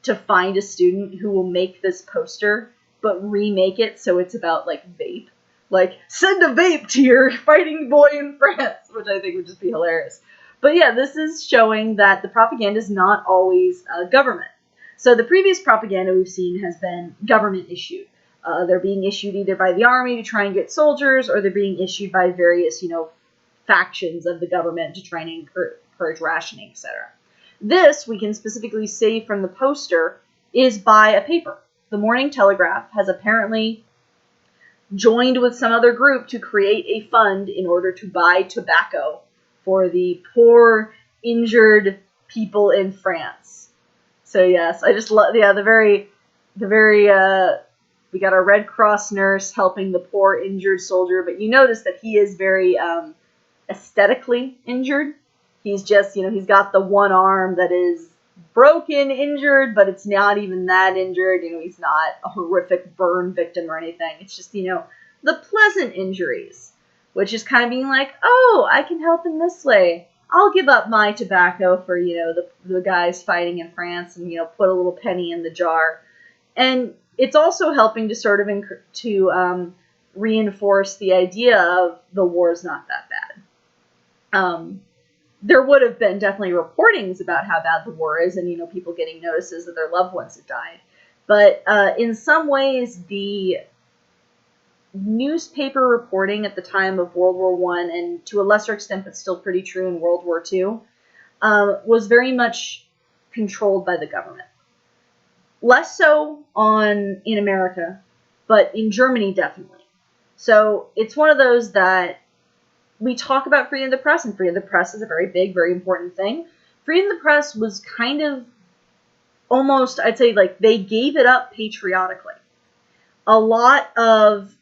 to find a student who will make this poster, but remake it so it's about, like, vape. Like, send a vape to your fighting boy in France, which I think would just be hilarious. But yeah, this is showing that the propaganda is not always government. So the previous propaganda we've seen has been government issued. They're being issued either by the army to try and get soldiers, or they're being issued by various, factions of the government to try and encourage rationing, etc. This, we can specifically say from the poster, is by a paper. The Morning Telegraph has apparently joined with some other group to create a fund in order to buy tobacco for the poor, injured people in France. So yes, I just love, we got our Red Cross nurse helping the poor injured soldier, but you notice that he is very aesthetically injured. He's just, he's got the one arm that is broken, injured, but it's not even that injured. He's not a horrific burn victim or anything. It's just, the pleasant injuries, which is kind of being like, oh, I can help in this way. I'll give up my tobacco for, the guys fighting in France and, put a little penny in the jar. And it's also helping to sort of reinforce the idea of the war is not that bad. There would have been definitely reportings about how bad the war is and, people getting notices that their loved ones had died. But in some ways, the newspaper reporting at the time of World War I, and to a lesser extent, but still pretty true in World War II, was very much controlled by the government. Less so in America, but in Germany, definitely. So it's one of those that we talk about freedom of the press, and freedom of the press is a very big, very important thing. Freedom of the press was kind of almost, I'd say, like, they gave it up patriotically. A lot of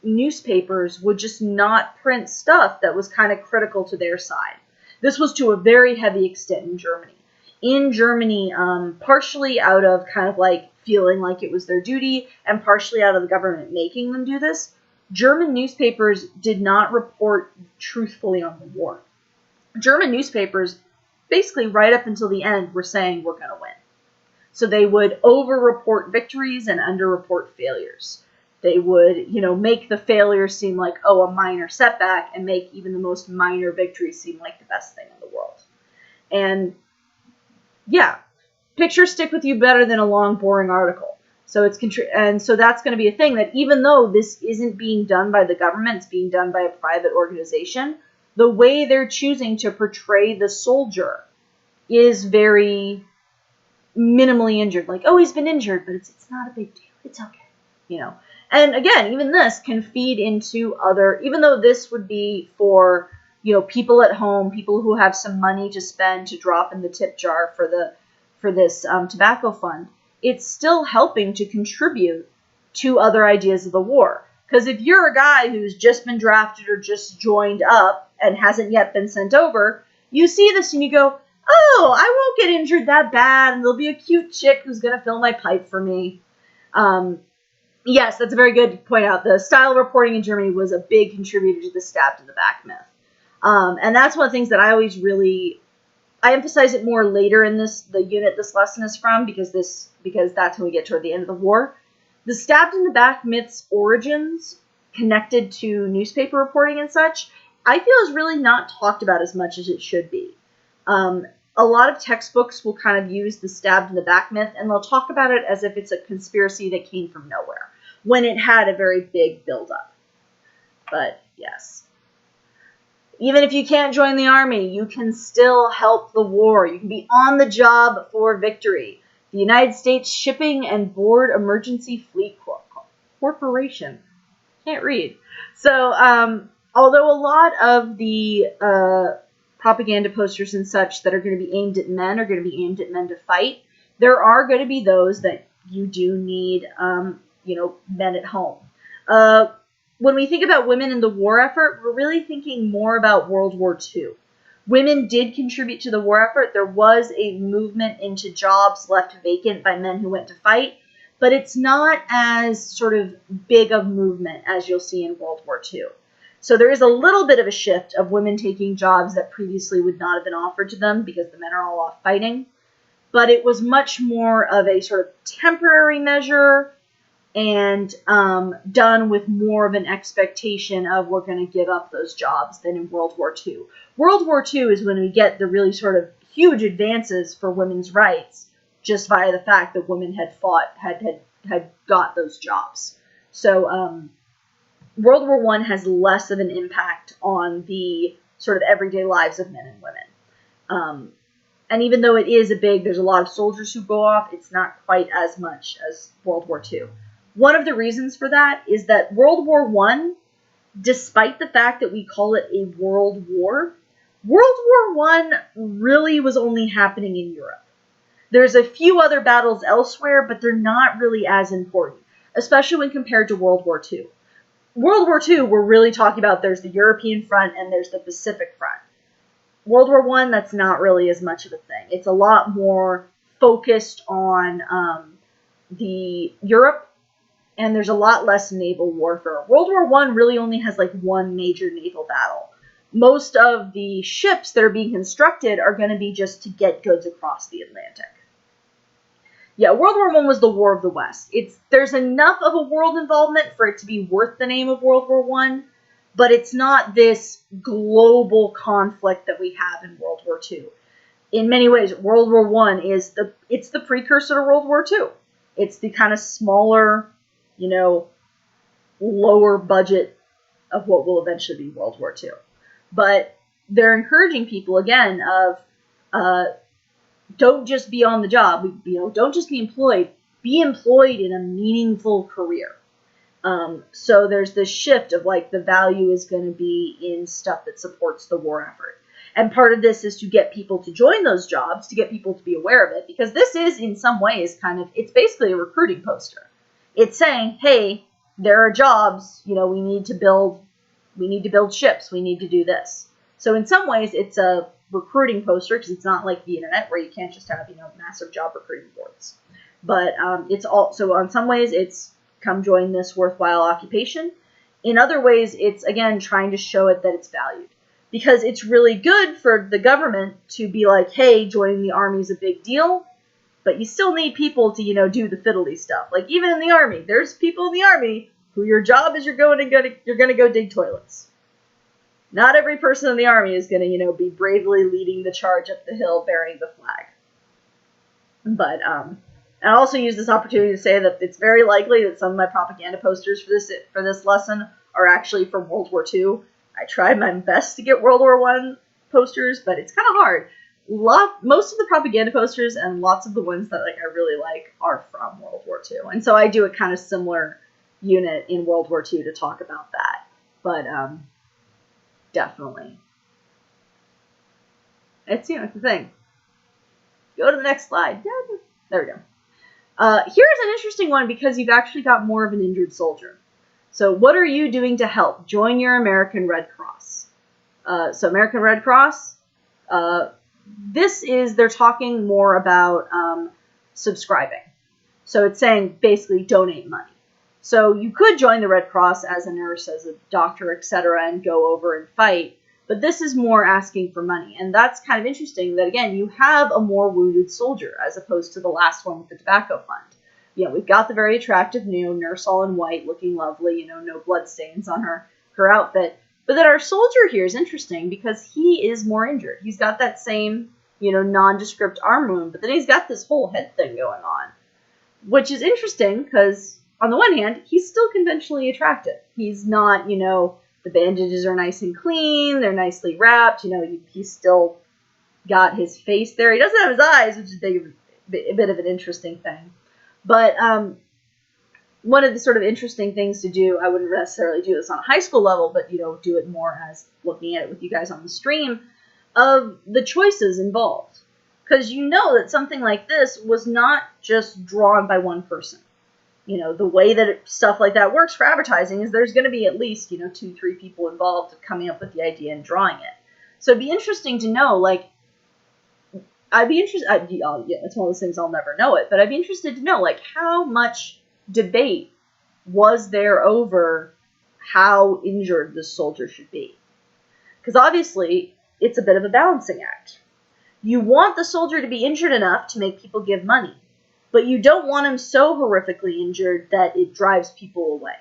newspapers would just not print stuff that was kind of critical to their side. This was to a very heavy extent in Germany. In Germany, partially out of kind of like feeling like it was their duty, and partially out of the government making them do this, German newspapers did not report truthfully on the war. German newspapers, basically right up until the end, were saying we're going to win. So they would over-report victories and under-report failures. They would, make the failures seem like, a minor setback, and make even the most minor victories seem like the best thing in the world. And yeah, pictures stick with you better than a long, boring article. So so that's going to be a thing that even though this isn't being done by the government, it's being done by a private organization, the way they're choosing to portray the soldier is very minimally injured. Like, oh, he's been injured, but it's not a big deal. It's okay, And again, even this can feed into even though this would be for, people at home, people who have some money to spend to drop in the tip jar for this tobacco fund, it's still helping to contribute to other ideas of the war. Because if you're a guy who's just been drafted or just joined up and hasn't yet been sent over, you see this and you go, oh, I won't get injured that bad, and there'll be a cute chick who's going to fill my pipe for me. Yes, that's a very good point out. The style of reporting in Germany was a big contributor to the stabbed in the back myth. And that's one of the things that I always I emphasize it more later in the unit this lesson is from, because that's when we get toward the end of the war. The stabbed in the back myth's origins connected to newspaper reporting and such, I feel is really not talked about as much as it should be. A lot of textbooks will kind of use the stabbed in the back myth, and they'll talk about it as if it's a conspiracy that came from nowhere, when it had a very big buildup. But yes. Even if you can't join the army, you can still help the war. You can be on the job for victory. The United States Shipping and Board Emergency Fleet Corporation. Can't read. So, although a lot of the propaganda posters and such that are going to be aimed at men are going to be aimed at men to fight, there are going to be those that you do need, men at home. When we think about women in the war effort, we're really thinking more about World War II. Women did contribute to the war effort. There was a movement into jobs left vacant by men who went to fight, but it's not as sort of big of movement as you'll see in World War II. So there is a little bit of a shift of women taking jobs that previously would not have been offered to them because the men are all off fighting. But it was much more of a sort of temporary measure and done with more of an expectation of we're going to give up those jobs than in World War II. World War II is when we get the really sort of huge advances for women's rights just via the fact that women had fought, had got those jobs. So World War I has less of an impact on the sort of everyday lives of men and women. And even though it is there's a lot of soldiers who go off, it's not quite as much as World War II. One of the reasons for that is that World War I, despite the fact that we call it a world war, World War I really was only happening in Europe. There's a few other battles elsewhere, but they're not really as important, especially when compared to World War II. World War II, we're really talking about there's the European front and there's the Pacific front. World War I, that's not really as much of a thing. It's a lot more focused on the Europe, and there's a lot less naval warfare. World War I really only has like one major naval battle. Most of the ships that are being constructed are going to be just to get goods across the Atlantic. Yeah, World War I was the War of the West. There's enough of a world involvement for it to be worth the name of World War I, but it's not this global conflict that we have in World War II. In many ways, World War I is the precursor to World War II. It's the kind of smaller, lower budget of what will eventually be World War II. But they're encouraging people, again, of don't just be on the job, don't just be employed in a meaningful career. So there's this shift of the value is going to be in stuff that supports the war effort. And part of this is to get people to join those jobs, to get people to be aware of it, because this is in some ways it's basically a recruiting poster. It's saying, hey, there are jobs, we need to build ships, we need to do this. So in some ways it's a recruiting poster, because it's not like the internet where you can't just have, massive job recruiting boards. But it's also, on some ways, it's come join this worthwhile occupation. In other ways, it's, again, trying to show it that it's valued. Because it's really good for the government to be like, hey, joining the army is a big deal, but you still need people to, do the fiddly stuff. Like, even in the army, there's people in the army who your job is you're going to go dig toilets. Not every person in the army is going to, be bravely leading the charge up the hill bearing the flag. But I also use this opportunity to say that it's very likely that some of my propaganda posters for this lesson are actually from World War II. I tried my best to get World War I posters, but it's kind of hard. Most of the propaganda posters and lots of the ones that I really like are from World War II. And so I do a kind of similar unit in World War II to talk about that. But definitely. It's, it's the thing. Go to the next slide. There we go. Here's an interesting one because you've actually got more of an injured soldier. So what are you doing to help? Join your American Red Cross. So American Red Cross, they're talking more about subscribing. So it's saying basically donate money. So you could join the Red Cross as a nurse, as a doctor, etc., and go over and fight. But this is more asking for money. And that's kind of interesting that, again, you have a more wounded soldier as opposed to the last one with the tobacco fund. We've got the very attractive, nurse all in white, looking lovely, no blood stains on her outfit. But then our soldier here is interesting because he is more injured. He's got that same, nondescript arm wound, but then he's got this whole head thing going on, which is interesting because on the one hand, he's still conventionally attractive. He's not, the bandages are nice and clean, they're nicely wrapped, he's still got his face there. He doesn't have his eyes, which is a bit of an interesting thing. But one of the sort of interesting things to do, I wouldn't necessarily do this on a high school level, but, do it more as looking at it with you guys on the stream, of the choices involved. Because that something like this was not just drawn by one person. The way that stuff like that works for advertising is there's going to be at least, 2-3 people involved coming up with the idea and drawing it. So it'd be interesting to know, it's one of those things I'll never know it, but I'd be interested to know, how much debate was there over how injured this soldier should be? Because obviously, it's a bit of a balancing act. You want the soldier to be injured enough to make people give money, but you don't want him so horrifically injured that it drives people away.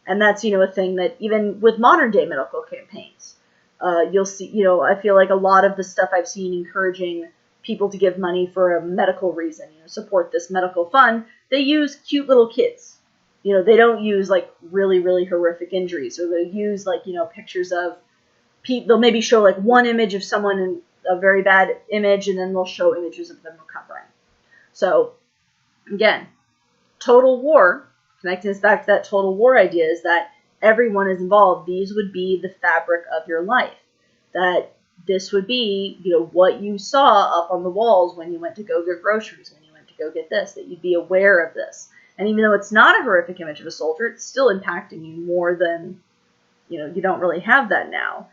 And that's, a thing that even with modern day medical campaigns, you'll see, I feel like a lot of the stuff I've seen encouraging people to give money for a medical reason, support this medical fund, they use cute little kids. They don't use really, really horrific injuries, or they use pictures of people. They'll maybe show one image of someone in a very bad image, and then they'll show images of them recovering. So again, total war, connecting us back to that total war idea, is that everyone is involved. These would be the fabric of your life. That this would be, what you saw up on the walls when you went to go get groceries, when you went to go get this, that you'd be aware of this. And even though it's not a horrific image of a soldier, it's still impacting you more than, you don't really have that now.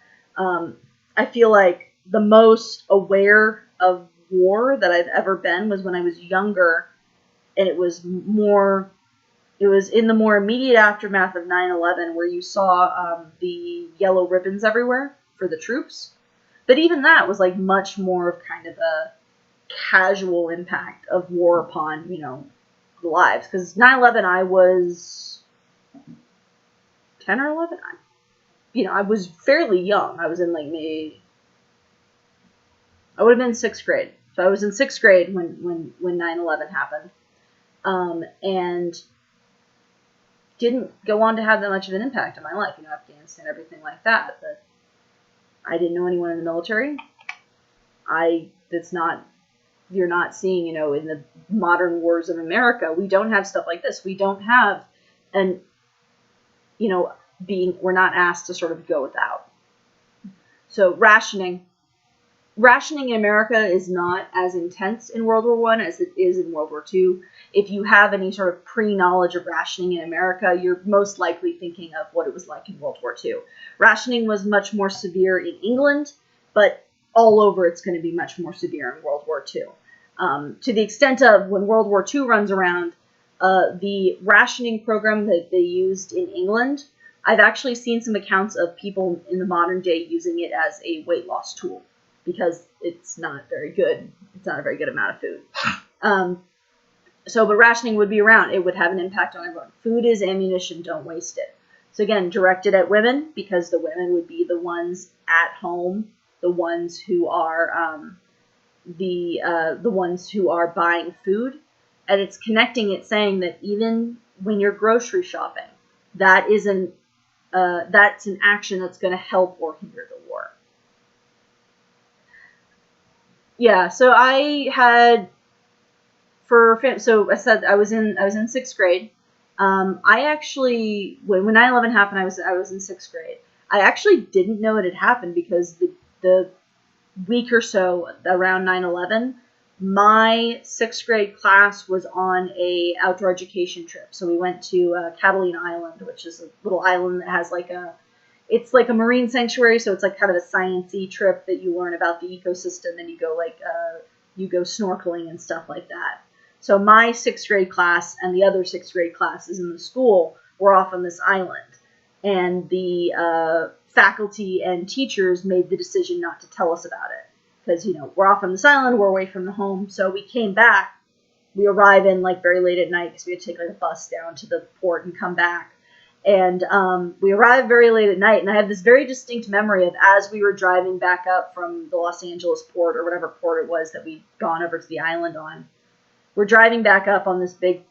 I feel like the most aware of war that I've ever been was when I was younger, and it was in the more immediate aftermath of 9/11, where you saw the yellow ribbons everywhere for the troops. But even that was much more of kind of a casual impact of war upon, the lives. Because 9/11, I was 10 or 11. I was fairly young. I was in maybe, I would have been 6th grade. So I was in 6th grade when 9/11 happened. And didn't go on to have that much of an impact on my life. Afghanistan, everything like that. But I didn't know anyone in the military. You're not seeing, in the modern wars of America, we don't have stuff like this. We don't have, we're not asked to sort of go without. So rationing in America is not as intense in World War I as it is in World War II. If you have any sort of pre-knowledge of rationing in America, you're most likely thinking of what it was like in World War II. Rationing was much more severe in England, but all over it's going to be much more severe in World War II. To the extent of when World War II runs around, the rationing program that they used in England, I've actually seen some accounts of people in the modern day using it as a weight loss tool, because it's not very good. It's not a very good amount of food. But rationing would be around. It would have an impact on everyone. Food is ammunition. Don't waste it. So again, directed at women, because the women would be the ones at home, the ones who are the ones who are buying food, and it's connecting it, saying that even when you're grocery shopping, that's an action that's going to help or hinder the war. Yeah, so I had I said I was in 6th grade. I actually, when 9/11 happened, I was in 6th grade. I actually didn't know it had happened because the week or so around 9/11, my 6th grade class was on a outdoor education trip. So we went to Catalina Island, which is a little island that has it's like a marine sanctuary. So it's kind of a science-y trip that you learn about the ecosystem, and you go snorkeling and stuff like that. So my 6th grade class and the other 6th grade classes in the school were off on this island. And the faculty and teachers made the decision not to tell us about it. Because, we're off on this island, we're away from the home. So we came back. We arrive in very late at night because we had to take a bus down to the port and come back. And we arrived very late at night, and I have this very distinct memory of as we were driving back up from the Los Angeles port, or whatever port it was that we'd gone over to the island on. We're driving back up on this big,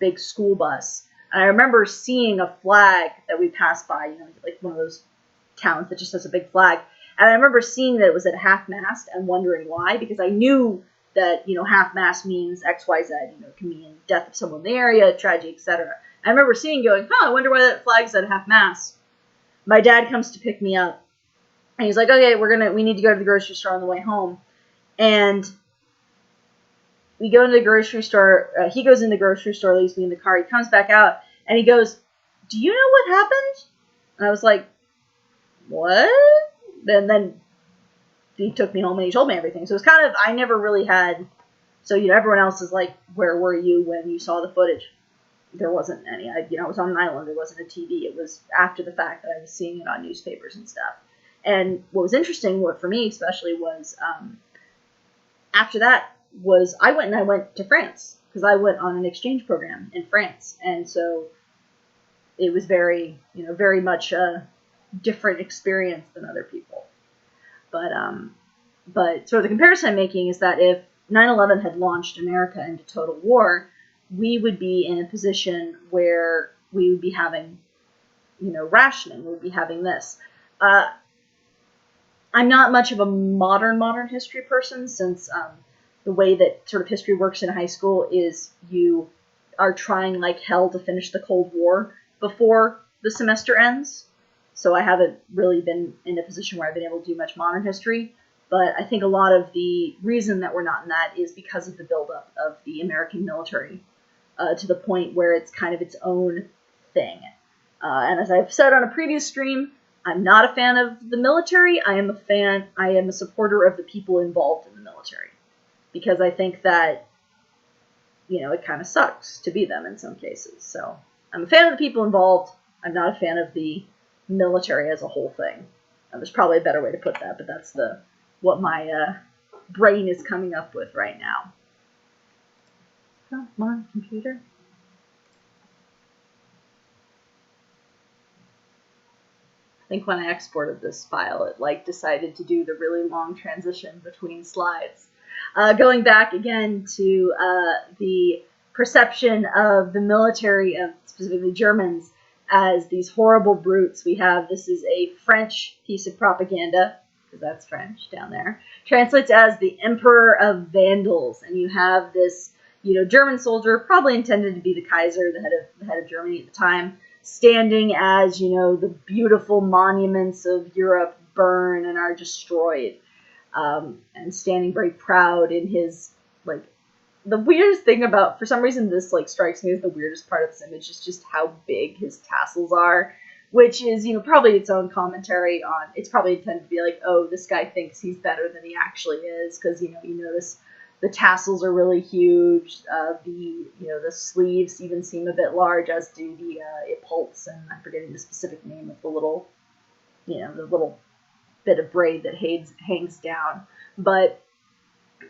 big school bus. And I remember seeing a flag that we passed by, like one of those towns that just has a big flag. And I remember seeing that it was at half-mast and wondering why, because I knew that, half-mast means X, Y, Z. It can mean death of someone in the area, tragedy, etc. I remember seeing, going, I wonder why that flag's at half-mast. My dad comes to pick me up, and he's like, okay, we need to go to the grocery store on the way home. And we go into the grocery store. He goes in the grocery store, leaves me in the car. He comes back out, and he goes, do you know what happened? And I was like, what? And then he took me home, and he told me everything. So it was kind of, I never really had, so, everyone else is like, where were you when you saw the footage? There wasn't any. I was on an island. There wasn't a TV. It was after the fact that I was seeing it on newspapers and stuff. And what was interesting, for me especially, was after that, I went to France, because I went on an exchange program in France, and so it was very much a different experience than other people. But sort of the comparison I'm making is that if 9/11 had launched America into total war, we would be in a position where we would be having, rationing. We would be having this. I'm not much of a modern history person, since the way that sort of history works in high school is you are trying like hell to finish the Cold War before the semester ends. So I haven't really been in a position where I've been able to do much modern history. But I think a lot of the reason that we're not in that is because of the buildup of the American military to the point where it's kind of its own thing. And as I've said on a previous stream, I'm not a fan of the military. I am a supporter of the people involved in the military. Because I think that, it kind of sucks to be them in some cases. So I'm a fan of the people involved. I'm not a fan of the military as a whole thing. There's probably a better way to put that, but that's what my brain is coming up with right now. Come on, computer. I think when I exported this file, it decided to do the really long transition between slides. Going back again to the perception of the military, of specifically Germans, as these horrible brutes. This is a French piece of propaganda, because that's French down there, translates as the Emperor of Vandals, and you have this, German soldier, probably intended to be the Kaiser, the head of Germany at the time, standing as, the beautiful monuments of Europe burn and are destroyed, and standing very proud in his, the weirdest thing about, for some reason this, strikes me as the weirdest part of this image, is just how big his tassels are, which is, probably its own commentary on, it's probably intended to be like, oh, this guy thinks he's better than he actually is, because, you notice the tassels are really huge, the sleeves even seem a bit large, as do the epaulettes, and I'm forgetting the specific name of the little, the little bit of braid that hangs down, but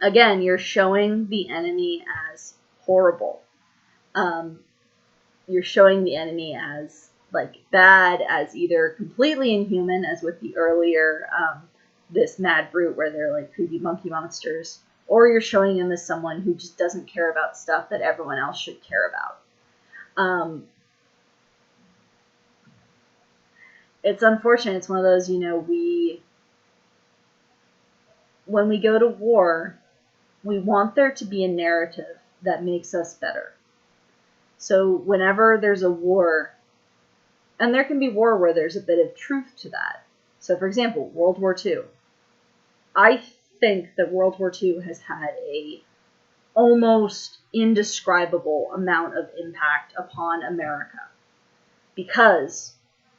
again, you're showing the enemy as horrible. You're showing the enemy as, bad, as either completely inhuman, as with the earlier, this mad brute where they're, creepy monkey monsters, or you're showing him as someone who just doesn't care about stuff that everyone else should care about. It's unfortunate. It's one of those, when we go to war, we want there to be a narrative that makes us better. So whenever there's a war, and there can be war where there's a bit of truth to that. So for example, World War II. I think that World War II has had a almost indescribable amount of impact upon America. Because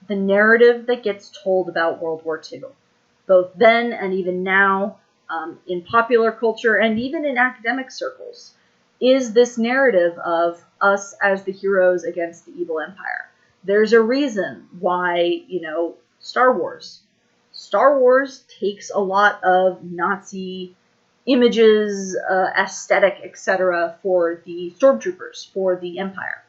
the narrative that gets told about World War II, both then and even now, in popular culture and even in academic circles, is this narrative of us as the heroes against the evil empire. There's a reason why, Star Wars takes a lot of Nazi images, aesthetic, etc. for the stormtroopers, for the empire.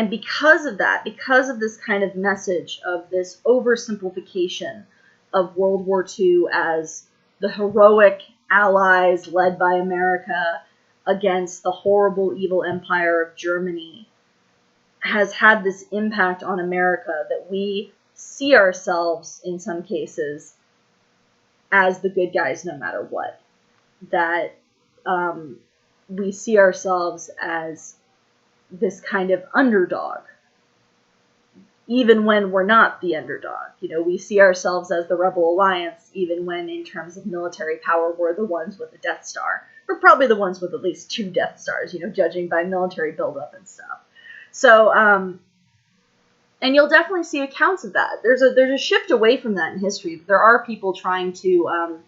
And because of that, because of this kind of message of this oversimplification of World War II as the heroic allies led by America against the horrible, evil empire of Germany, has had this impact on America that we see ourselves, in some cases, as the good guys no matter what. That we see ourselves as this kind of underdog, even when we're not the underdog. You know, we see ourselves as the Rebel Alliance, even when in terms of military power, we're the ones with the Death Star. We're probably the ones with at least 2 Death Stars, you know, judging by military buildup and stuff. So, and you'll definitely see accounts of that. There's a shift away from that in history. There are people trying to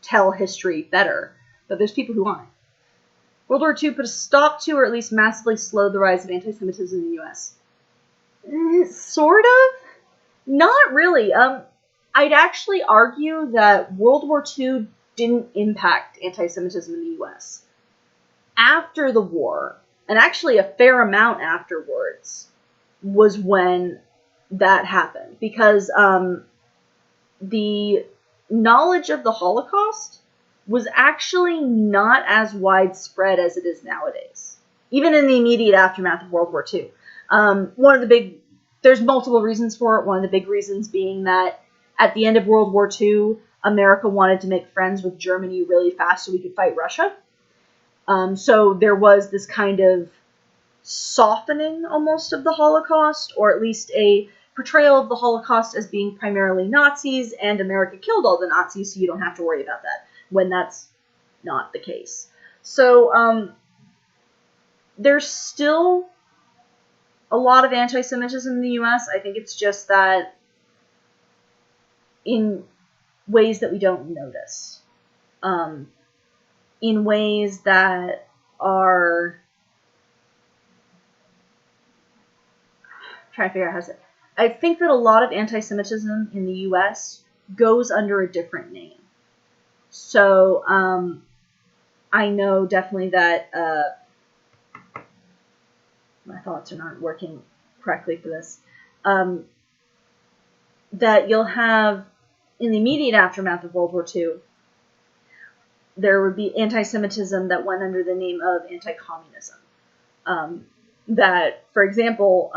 tell history better, but there's people who aren't. World War II put a stop to, or at least massively slowed the rise of anti-Semitism in the U.S. Sort of? Not really. I'd actually argue that World War II didn't impact anti-Semitism in the U.S. After the war, and actually a fair amount afterwards, was when that happened. Because the knowledge of the Holocaust was actually not as widespread as it is nowadays, even in the immediate aftermath of World War II. There's multiple reasons for it. One of the big reasons being that at the end of World War II, America wanted to make friends with Germany really fast so we could fight Russia. So there was this kind of softening almost of the Holocaust, or at least a portrayal of the Holocaust as being primarily Nazis, and America killed all the Nazis, so you don't have to worry about that, when that's not the case. So there's still a lot of anti-Semitism in the U.S. I think it's just that in ways that we don't notice. In ways that are... I'm trying to figure out how to say it. I think that a lot of anti-Semitism in the U.S. goes under a different name. So, I know definitely that, my thoughts are not working correctly for this, that you'll have, in the immediate aftermath of World War II, there would be anti-Semitism that went under the name of anti-communism. That, for example,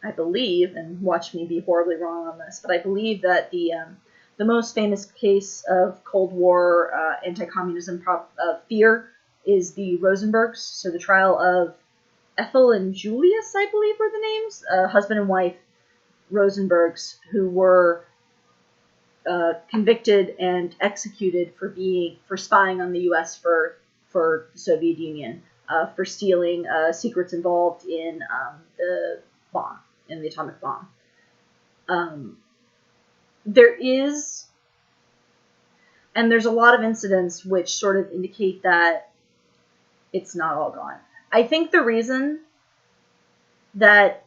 I believe, and watch me be horribly wrong on this, but I believe that the most famous case of Cold War anti-communism fear is the Rosenbergs. So the trial of Ethel and Julius, I believe were the names, husband and wife Rosenbergs, who were convicted and executed for spying on the U.S. for the Soviet Union, for stealing secrets involved in the bomb, in the atomic bomb. There's a lot of incidents which sort of indicate that it's not all gone. I think the reason that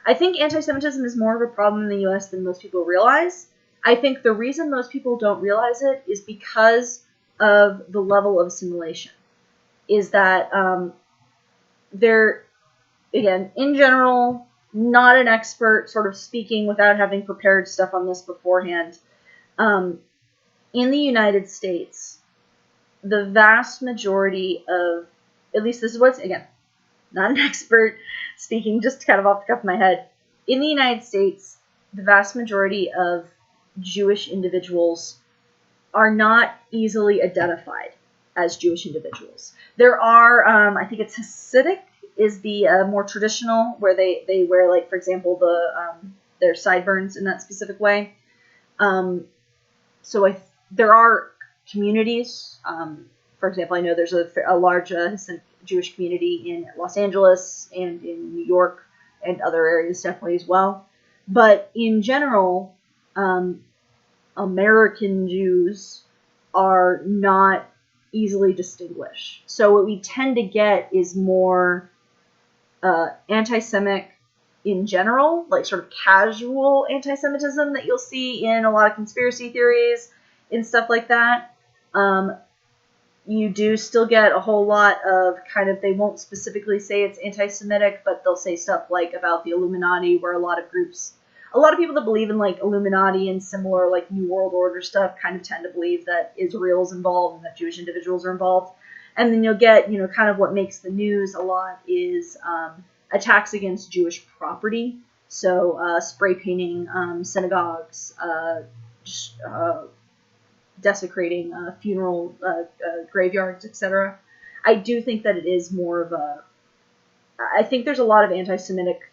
I think anti-Semitism is more of a problem in the U.S. than most people realize. I think the reason most people don't realize it is because of the level of assimilation. Is that they're, again, in general, not an expert, sort of speaking without having prepared stuff on this beforehand. In the United States, the vast majority of, at least this is what's, again, not an expert speaking, just kind of off the cuff of my head. In the United States, the vast majority of Jewish individuals are not easily identified as Jewish individuals. There are, I think it's Hasidic is the more traditional, where they wear, like, for example, their sideburns in that specific way. So there are communities. For example, I know there's a large Hasidic Jewish community in Los Angeles and in New York and other areas definitely as well. But in general, American Jews are not easily distinguished. So what we tend to get is more anti-Semitic in general, like sort of casual anti-Semitism that you'll see in a lot of conspiracy theories and stuff like that. you do still get a whole lot of kind of, they won't specifically say it's anti-Semitic, but they'll say stuff like about the Illuminati, where a lot of people that believe in like Illuminati and similar like New World Order stuff kind of tend to believe that Israel's involved and that Jewish individuals are involved. And then you'll get, kind of what makes the news a lot is attacks against Jewish property. So spray painting synagogues, desecrating funeral graveyards, etc. I do think that it is more of I think there's a lot of anti-Semitic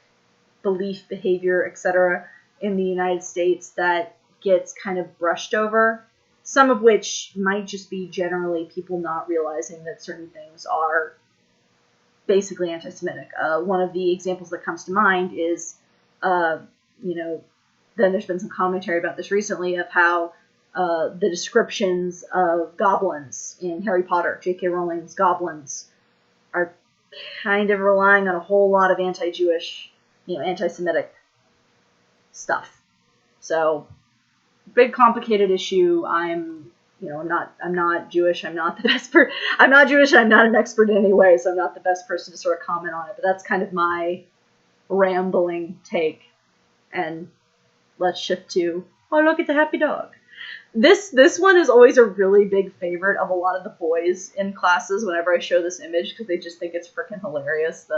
belief, behavior, etc. in the United States that gets kind of brushed over, some of which might just be generally people not realizing that certain things are basically anti-Semitic. One of the examples that comes to mind is, then there's been some commentary about this recently of how the descriptions of goblins in Harry Potter, J.K. Rowling's goblins, are kind of relying on a whole lot of anti-Jewish, anti-Semitic stuff. So, big complicated issue. I'm not Jewish. I'm not the best I'm not Jewish. I'm not an expert in any way, so I'm not the best person to sort of comment on it. But that's kind of my rambling take. And let's shift to, oh, look at the happy dog. This one is always a really big favorite of a lot of the boys in classes whenever I show this image, because they just think it's freaking hilarious.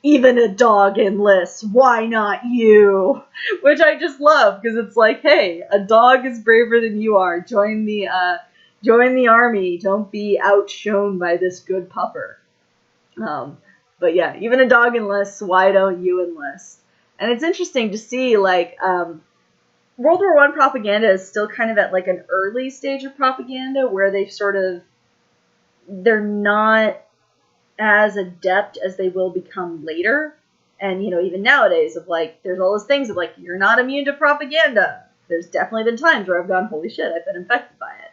Even a dog enlists, why not you? Which I just love, because it's like, hey, a dog is braver than you are. Join the army. Don't be outshone by this good pupper. But yeah, even a dog enlists, why don't you enlist? And it's interesting to see, like, World War I propaganda is still kind of at like an early stage of propaganda where they're not as adept as they will become later. And, even nowadays of like, there's all those things of like, you're not immune to propaganda. There's definitely been times where I've gone, holy shit, I've been infected by it.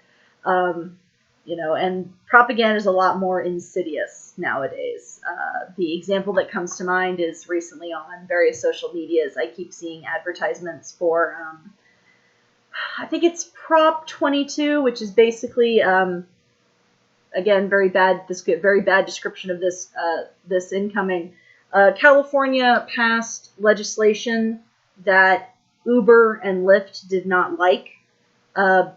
And propaganda is a lot more insidious nowadays. The example that comes to mind is recently on various social medias, I keep seeing advertisements for, I think it's Prop 22, which is basically, again, very bad description of this incoming. California passed legislation that Uber and Lyft did not like. I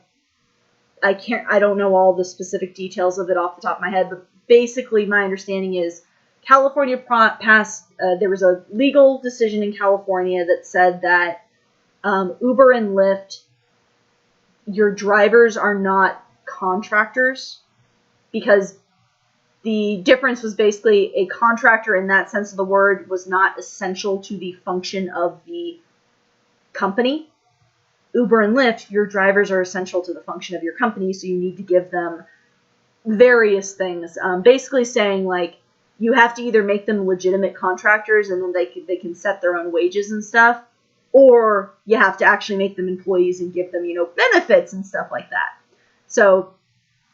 don't know all the specific details of it off the top of my head, but basically my understanding is California passed, there was a legal decision in California that said that Uber and Lyft, your drivers are not contractors, because the difference was basically a contractor in that sense of the word was not essential to the function of the company. Uber and Lyft, your drivers are essential to the function of your company, so you need to give them various things. Basically saying, like, you have to either make them legitimate contractors and then they can set their own wages and stuff, or you have to actually make them employees and give them, benefits and stuff like that. So,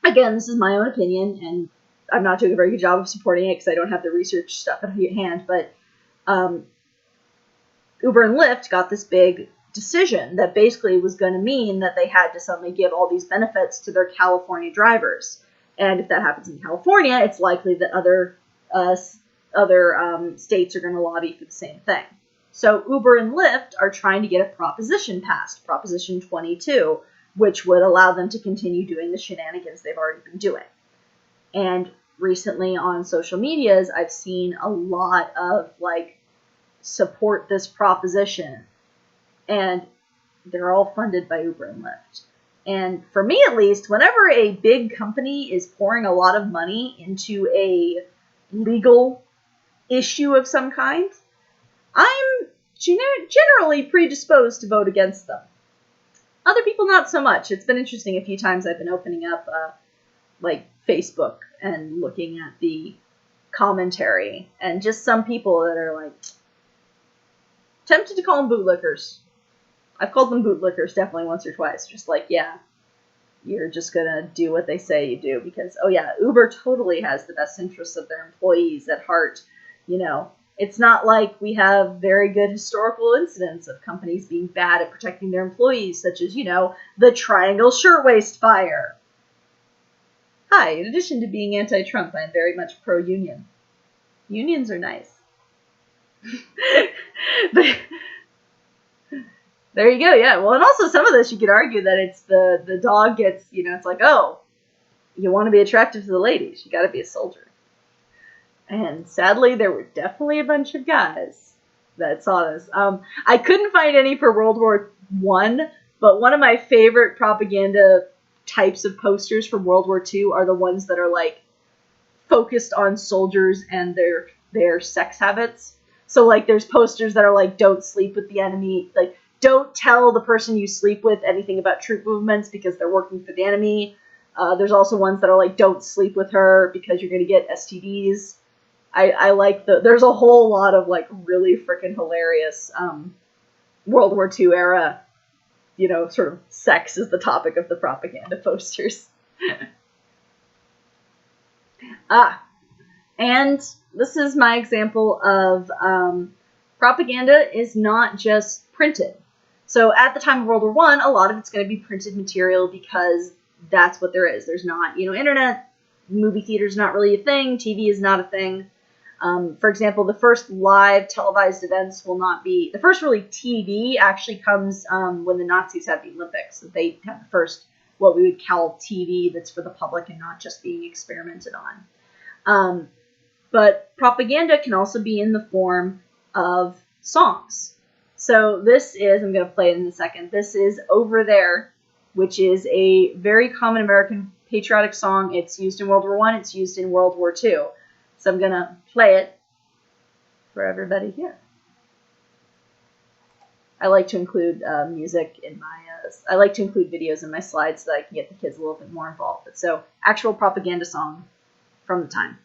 again, this is my own opinion, and I'm not doing a very good job of supporting it because I don't have the research stuff at hand, but Uber and Lyft got this big decision that basically was going to mean that they had to suddenly give all these benefits to their California drivers. And if that happens in California, it's likely that other states are going to lobby for the same thing. So Uber and Lyft are trying to get a proposition passed, Proposition 22, which would allow them to continue doing the shenanigans they've already been doing. And recently on social medias, I've seen a lot of, like, support this proposition. And they're all funded by Uber and Lyft. And for me, at least, whenever a big company is pouring a lot of money into a legal issue of some kind, I'm generally predisposed to vote against them. Other people, not so much. It's been interesting a few times I've been opening up, Facebook and looking at the commentary, and just some people that are, like, tempted to call them bootlickers. I've called them bootlickers definitely once or twice. Just like, yeah, you're just going to do what they say you do because, oh yeah, Uber totally has the best interests of their employees at heart. It's not like we have very good historical incidents of companies being bad at protecting their employees, such as, the Triangle Shirtwaist Fire. Hi, in addition to being anti-Trump, I am very much pro-union. Unions are nice. There you go, yeah. Well, and also some of this you could argue that it's the dog gets, it's like, oh, you want to be attractive to the ladies, you got to be a soldier. And sadly, there were definitely a bunch of guys that saw this. I couldn't find any for World War I, but one of my favorite propaganda types of posters from World War II are the ones that are like focused on soldiers and their sex habits. So like there's posters that are like, don't sleep with the enemy, like don't tell the person you sleep with anything about troop movements because they're working for the enemy. There's also ones that are like, don't sleep with her because you're going to get STDs. I like there's a whole lot of like really freaking hilarious World War II era, sort of sex is the topic of the propaganda posters. And this is my example of propaganda is not just printed. So at the time of World War I, a lot of it's going to be printed material because that's what there is. There's not, internet, movie theater's not really a thing, TV is not a thing. For example, the first live televised events will not be, the first really TV actually comes when the Nazis have the Olympics. So they have the first, what we would call TV that's for the public and not just being experimented on. But propaganda can also be in the form of songs. So this is, I'm going to play it in a second, this is Over There, which is a very common American patriotic song. It's used in World War I, it's used in World War II. So I'm going to play it for everybody here. I like to include music in my, I like to include videos in my slides so that I can get the kids a little bit more involved. But so, actual propaganda song from the time.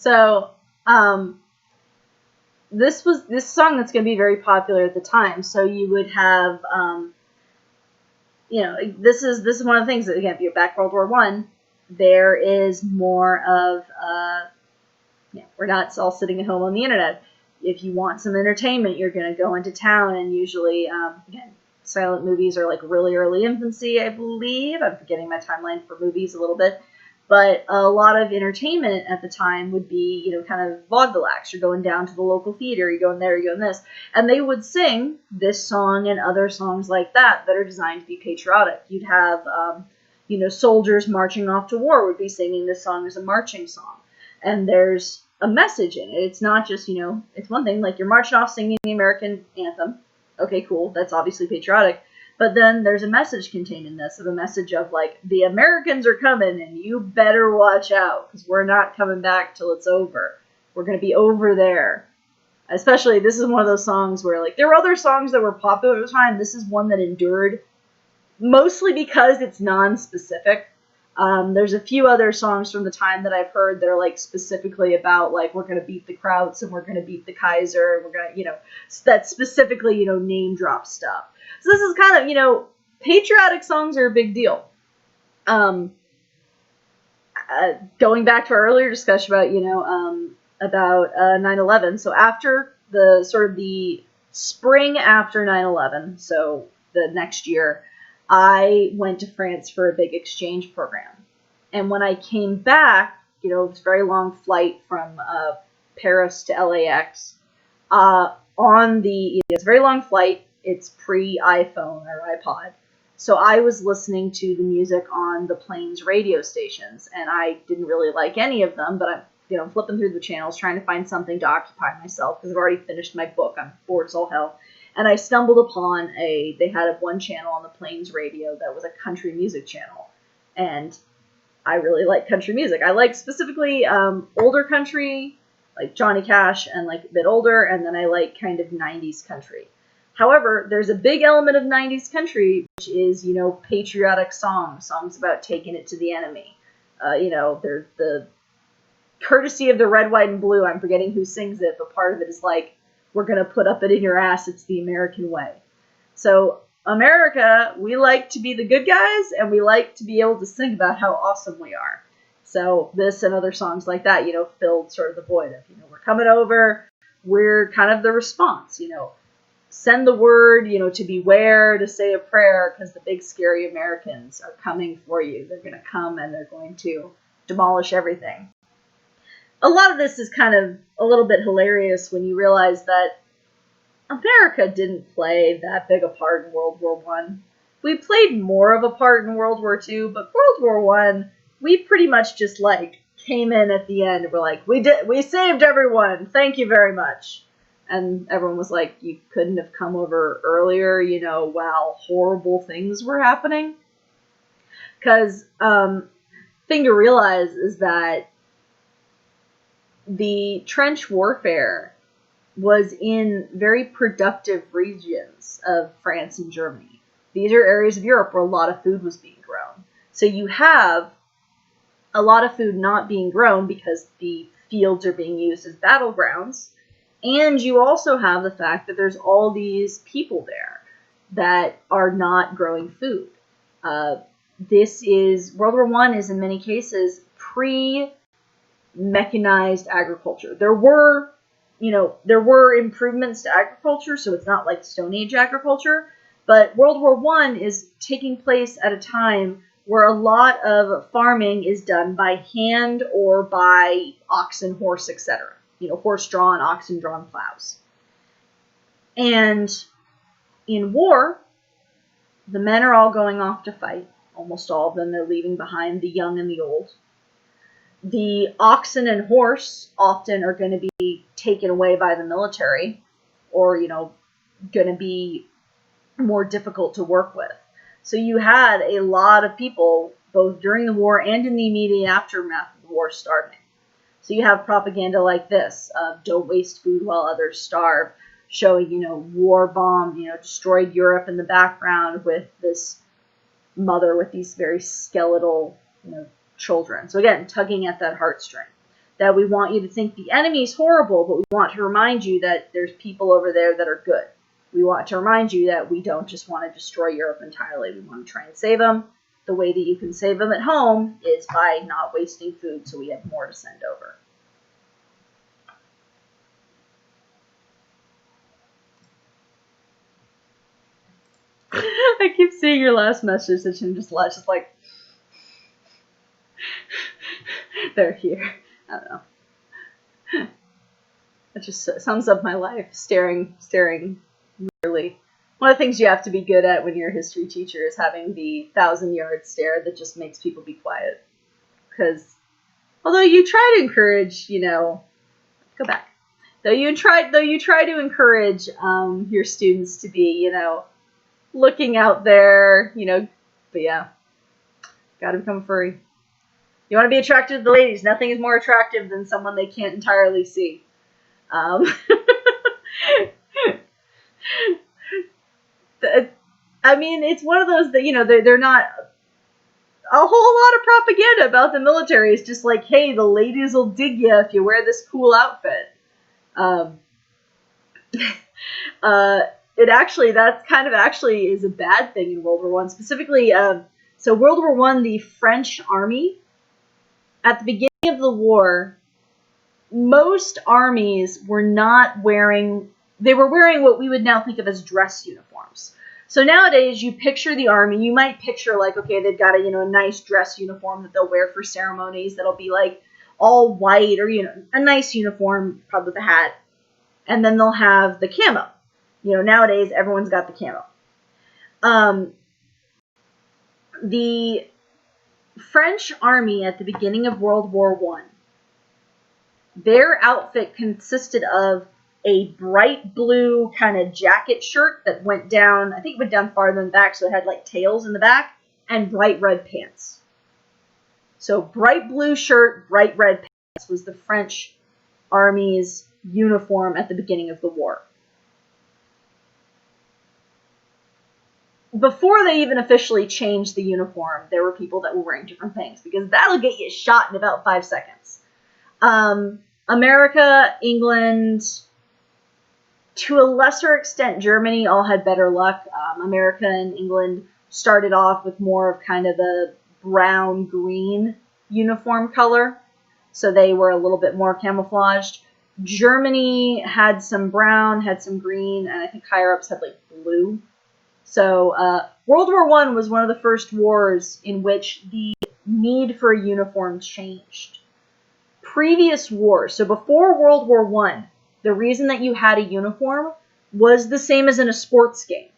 So, this song that's going to be very popular at the time. So you would have, this is one of the things that, again, if you're back World War I, there is more of, we're not all sitting at home on the internet. if you want some entertainment, you're going to go into town, and usually, again, silent movies are like really early infancy, I believe. I'm forgetting my timeline for movies a little bit. But a lot of entertainment at the time would be, you know, kind of vaudeville acts. You're going down to the local theater, you're going there, you're going this. And they would sing this song and other songs like that that are designed to be patriotic. You'd have, you know, soldiers marching off to war would be singing this song as a marching song. And there's a message in it. It's not just, you know, it's one thing, like you're marching off singing the American anthem. Okay, cool. That's obviously patriotic. But then there's a message contained in this, of a message of like, the Americans are coming and you better watch out because we're not coming back till it's over. We're going to be over there. Especially, this is one of those songs where like, there were other songs that were popular at the time. This is one that endured mostly because it's non-specific. There's a few other songs from the time that I've heard that are like specifically about like, we're going to beat the Krauts and we're going to beat the Kaiser. And we're going to, you know, that specifically, you know, name drop stuff. So this is kind of, you know, patriotic songs are a big deal. Going back to our earlier discussion about, you know, about 9/11. So after the sort of the spring after 9/11, so the next year, I went to France for a big exchange program. And when I came back, you know, it was a very long flight from Paris to LAX. It's a very long flight. It's pre-iPhone or iPod. So I was listening to the music on the plane's radio stations, and I didn't really like any of them, but I'm, you know, flipping through the channels, trying to find something to occupy myself, because I've already finished my book. I'm bored as all hell. And I stumbled upon they had one channel on the plane's radio that was a country music channel. And I really like country music. I like specifically older country, like Johnny Cash, and like a bit older, and then I like kind of 90s country. However, there's a big element of 90s country, which is, you know, patriotic songs about taking it to the enemy. You know, there's the courtesy of the red, white, and blue. I'm forgetting who sings it, but part of it is like, we're going to put up it in your ass. It's the American way. So America, we like to be the good guys, and we like to be able to sing about how awesome we are. So this and other songs like that, you know, filled sort of the void of, you know, we're coming over. We're kind of the response, you know. Send the word, you know, to beware, to say a prayer, because the big scary Americans are coming for you. They're going to come and they're going to demolish everything. A lot of this is kind of a little bit hilarious when you realize that America didn't play that big a part in World War I. We played more of a part in World War II, but World War I, we pretty much just like came in at the end and we're like, we saved everyone. Thank you very much. And everyone was like, you couldn't have come over earlier, you know, while horrible things were happening. Because thing to realize is that the trench warfare was in very productive regions of France and Germany. These are areas of Europe where a lot of food was being grown. So you have a lot of food not being grown because the fields are being used as battlegrounds. And you also have the fact that there's all these people there that are not growing food. This is, World War I is in many cases pre-mechanized agriculture. There were improvements to agriculture, so it's not like Stone Age agriculture, but World War I is taking place at a time where a lot of farming is done by hand or by oxen, horse, etc. You know, horse-drawn, oxen-drawn plows. And in war, the men are all going off to fight. Almost all of them. They're leaving behind the young and the old. The oxen and horse often are going to be taken away by the military, or, you know, going to be more difficult to work with. So you had a lot of people, both during the war and in the immediate aftermath of the war, starving. So you have propaganda like this, don't waste food while others starve, showing, you know, war bomb, you know, destroyed Europe in the background with this mother with these very skeletal, you know, children. So again, tugging at that heartstring. That we want you to think the enemy's horrible, but we want to remind you that there's people over there that are good. We want to remind you that we don't just want to destroy Europe entirely. We want to try and save them. The way that you can save them at home is by not wasting food, so we have more to send over. I keep seeing your last message that you just like, they're here. I don't know. That just sums up my life, staring really. One of the things you have to be good at when you're a history teacher is having the 1,000-yard stare that just makes people be quiet. Because although you try to encourage, go back. Though you try to encourage your students to be, looking out there, but yeah, gotta become a furry. You want to be attracted to the ladies. Nothing is more attractive than someone they can't entirely see. I mean, it's one of those that, they're not a whole lot of propaganda about the military. It's just like, hey, the ladies will dig you if you wear this cool outfit. That's kind of is a bad thing in World War I. Specifically, so World War I, the French army, at the beginning of the war, most armies were not wearing, they were wearing what we would now think of as dress uniforms. So nowadays, you picture the army, you might picture like, okay, they've got a nice dress uniform that they'll wear for ceremonies that'll be like all white or, a nice uniform, probably with a hat. And then they'll have the camo. Nowadays, everyone's got the camo. The French army at the beginning of World War I, their outfit consisted of a bright blue kind of jacket shirt that went down, I think it went down farther in the back, so it had like tails in the back, and bright red pants. So bright blue shirt, bright red pants was the French army's uniform at the beginning of the war. Before they even officially changed the uniform, there were people that were wearing different things, because that'll get you shot in about 5 seconds. America, England, to a lesser extent, Germany all had better luck. America and England started off with more of kind of the brown-green uniform color, so they were a little bit more camouflaged. Germany had some brown, had some green, and I think higher-ups had like blue. So World War I was one of the first wars in which the need for a uniform changed. Previous wars, so before World War I, the reason that you had a uniform was the same as in a sports game.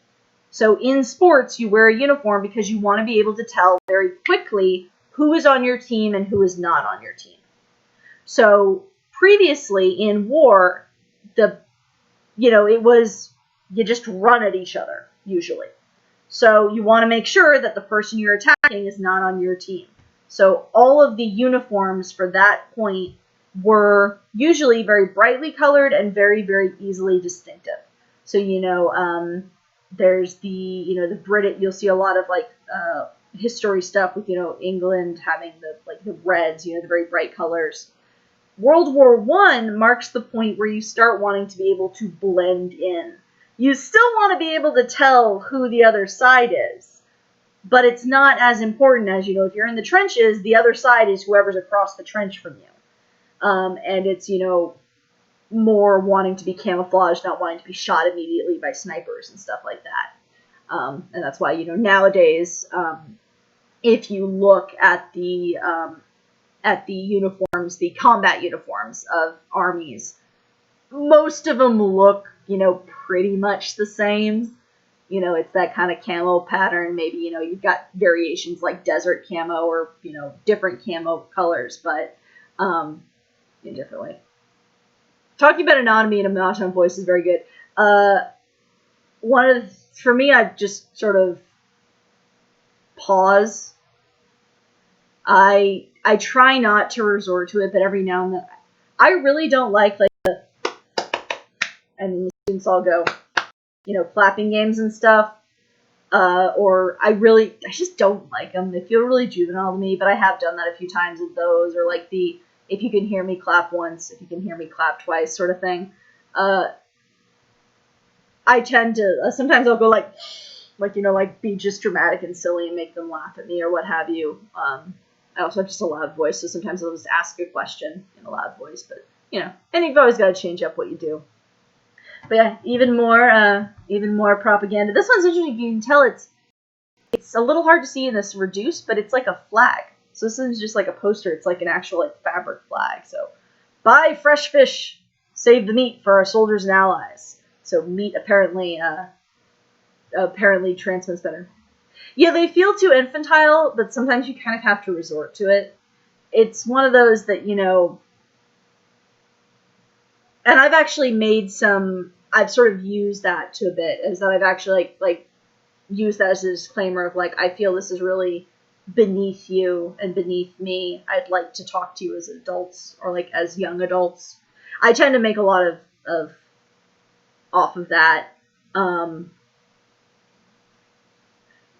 So in sports, you wear a uniform because you want to be able to tell very quickly who is on your team and who is not on your team. So previously in war, it was you just run at each other, usually. So you want to make sure that the person you're attacking is not on your team. So all of the uniforms for that point were usually very brightly colored and very, very easily distinctive. So, there's the British, you'll see a lot of history stuff with, England having the reds, the very bright colors. World War I marks the point where you start wanting to be able to blend in. You still want to be able to tell who the other side is, but it's not as important as, if you're in the trenches, the other side is whoever's across the trench from you. And it's, more wanting to be camouflaged, not wanting to be shot immediately by snipers and stuff like that. And that's why, nowadays, if you look at the uniforms, the combat uniforms of armies, most of them look, pretty much the same. It's that kind of camo pattern. Maybe, you've got variations like desert camo or, different camo colors, but differently. Talking about anatomy in a monotone voice is very good. For me, I just sort of pause. I try not to resort to it, but every now and then, I really don't like the, and the students all go, clapping games and stuff. Or I just don't like them. They feel really juvenile to me, but I have done that a few times with those, or like the, if you can hear me clap once, if you can hear me clap twice sort of thing. I tend to, sometimes I'll go be just dramatic and silly and make them laugh at me or what have you. I also have just a loud voice, so sometimes I'll just ask a question in a loud voice, but, and you've always got to change up what you do. But yeah, even more propaganda. This one's interesting. You can tell it's a little hard to see in this reduced, but it's like a flag. So this isn't just like a poster, it's like an actual like fabric flag. So, buy fresh fish, save the meat for our soldiers and allies. So meat apparently transmits better. Yeah, they feel too infantile, but sometimes you kind of have to resort to it. It's one of those that, you know, and I've actually made some, I've sort of used that to a bit, is that I've actually like used that as a disclaimer of like, I feel this is really beneath you and beneath me. I'd like to talk to you as adults or like as young adults. I tend to make a lot of off of that.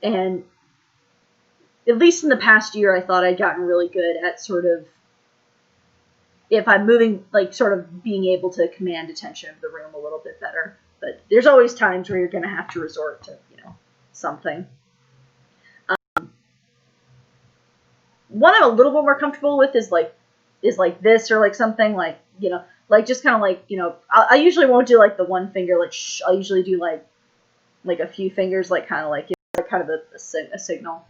And at least in the past year, I thought I'd gotten really good at sort of, if I'm moving, like sort of being able to command attention of the room a little bit better. But there's always times where you're going to have to resort to, you know, something. One I'm a little bit more comfortable with is like this, or like something like, you know, like just kind of like, you know, I usually won't do like the one finger, like shh. I'll usually do like a few fingers, like kind of like, you know, like kind of a signal.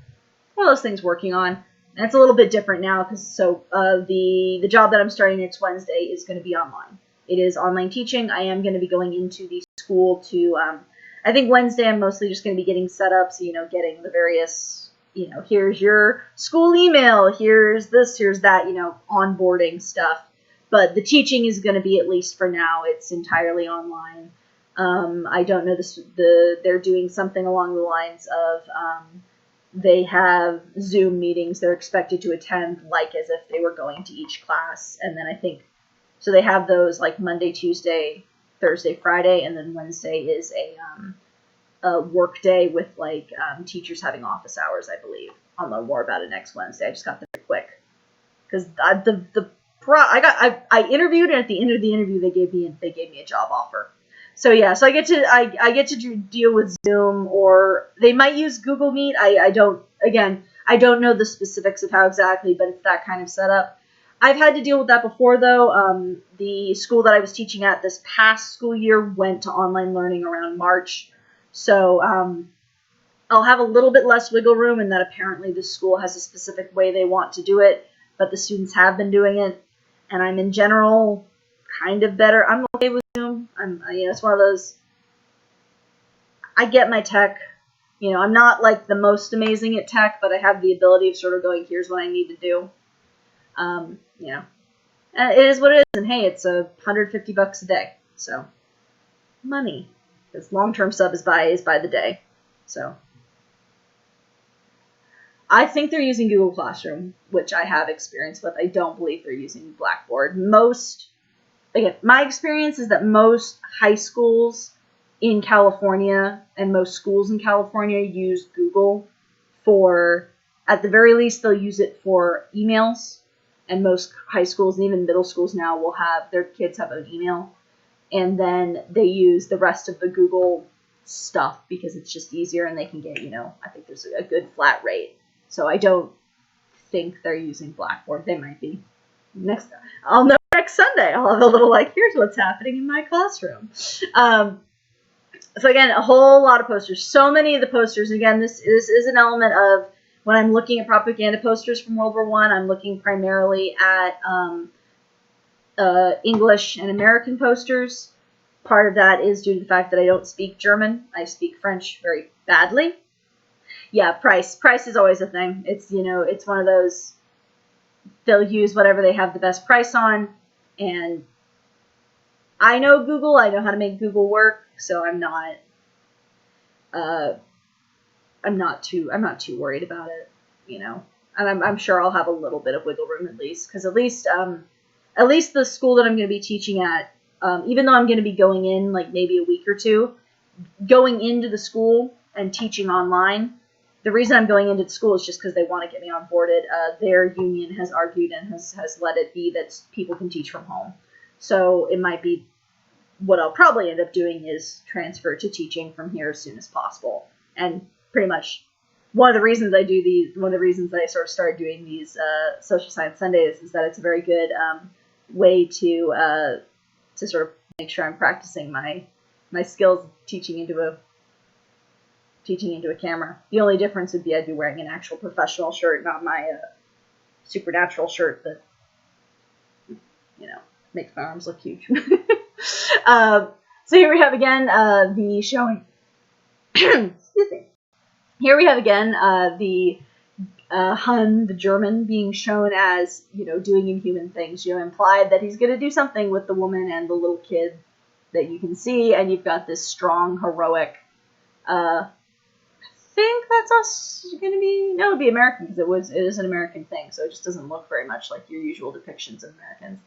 One of those things working on. And it's a little bit different now because the job that I'm starting next Wednesday is going to be online. It is online teaching. I am going to be going into the school to, I think Wednesday I'm mostly just going to be getting set up, so, you know, getting the various, you know, here's your school email, here's this, here's that, you know, onboarding stuff. But the teaching is going to be, at least for now, it's entirely online. I don't know they're doing something along the lines of, they have Zoom meetings they're expected to attend like as if they were going to each class. And then I think, so they have those like Monday, Tuesday, Thursday, Friday, and then Wednesday is a work day with like teachers having office hours, I believe. I'll know more about it next Wednesday. I just got there quick. Because I interviewed, and at the end of the interview they gave me a job offer. So yeah, so I get to deal with Zoom, or they might use Google Meet. I don't know the specifics of how exactly, but it's that kind of setup. I've had to deal with that before though. The school that I was teaching at this past school year went to online learning around March. So I'll have a little bit less wiggle room in that apparently the school has a specific way they want to do it, but the students have been doing it, and I'm in general kind of better. I'm okay with Zoom. It's one of those, I get my tech. You know, I'm not like the most amazing at tech, but I have the ability of sort of going, here's what I need to do. You know, and it is what it is. And hey, it's $150 a day. So money, because long-term sub is by the day. So I think they're using Google Classroom, which I have experience with. I don't believe they're using Blackboard. Again, my experience is that most high schools in California and most schools in California use Google for, at the very least, they'll use it for emails. And most high schools and even middle schools now will have, their kids have an email. And then they use the rest of the Google stuff because it's just easier, and they can get, you know, I think there's a good flat rate. So I don't think they're using Blackboard. They might be. I'll know next Sunday. I'll have a little like, here's what's happening in my classroom. So again, a whole lot of posters. So many of the posters. Again, this is an element of, when I'm looking at propaganda posters from World War I, I'm looking primarily at English and American posters. Part of that is due to the fact that I don't speak German. I speak French very badly. Yeah, price. Price is always a thing. It's, you know, it's one of those, they'll use whatever they have the best price on, and I know Google. I know how to make Google work, so I'm not too worried about it, you know. And I'm sure I'll have a little bit of wiggle room at least, because at least the school that I'm going to be teaching at, even though I'm going to be going in like maybe a week or two, going into the school and teaching online. The reason I'm going into the school is just because they want to get me onboarded. Their union has argued and has let it be that people can teach from home. So it might be, what I'll probably end up doing is transfer to teaching from here as soon as possible. And pretty much one of the reasons I sort of started doing these social science Sundays is that it's a very good way to sort of make sure I'm practicing my skills teaching into teaching into a camera. The only difference would be I'd be wearing an actual professional shirt, not my supernatural shirt that, makes my arms look huge. So here we have again the showing. Excuse me. Here we have again the Hun, the German, being shown as, doing inhuman things. Implied that he's going to do something with the woman and the little kid that you can see, and you've got this strong, heroic. I think that's us going to be. No, it'd be American because it is an American thing, so it just doesn't look very much like your usual depictions of Americans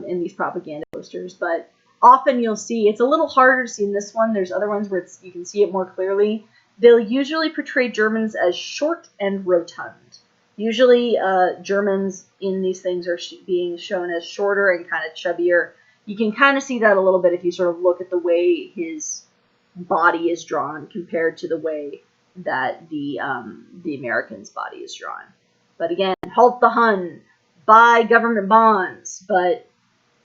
in these propaganda posters. But often you'll see, it's a little harder to see in this one. There's other ones where you can see it more clearly. They'll usually portray Germans as short and rotund. Usually Germans in these things are being shown as shorter and kind of chubbier. You can kind of see that a little bit if you sort of look at the way his body is drawn compared to the way that the American's body is drawn. But again, halt the Hun, buy government bonds. But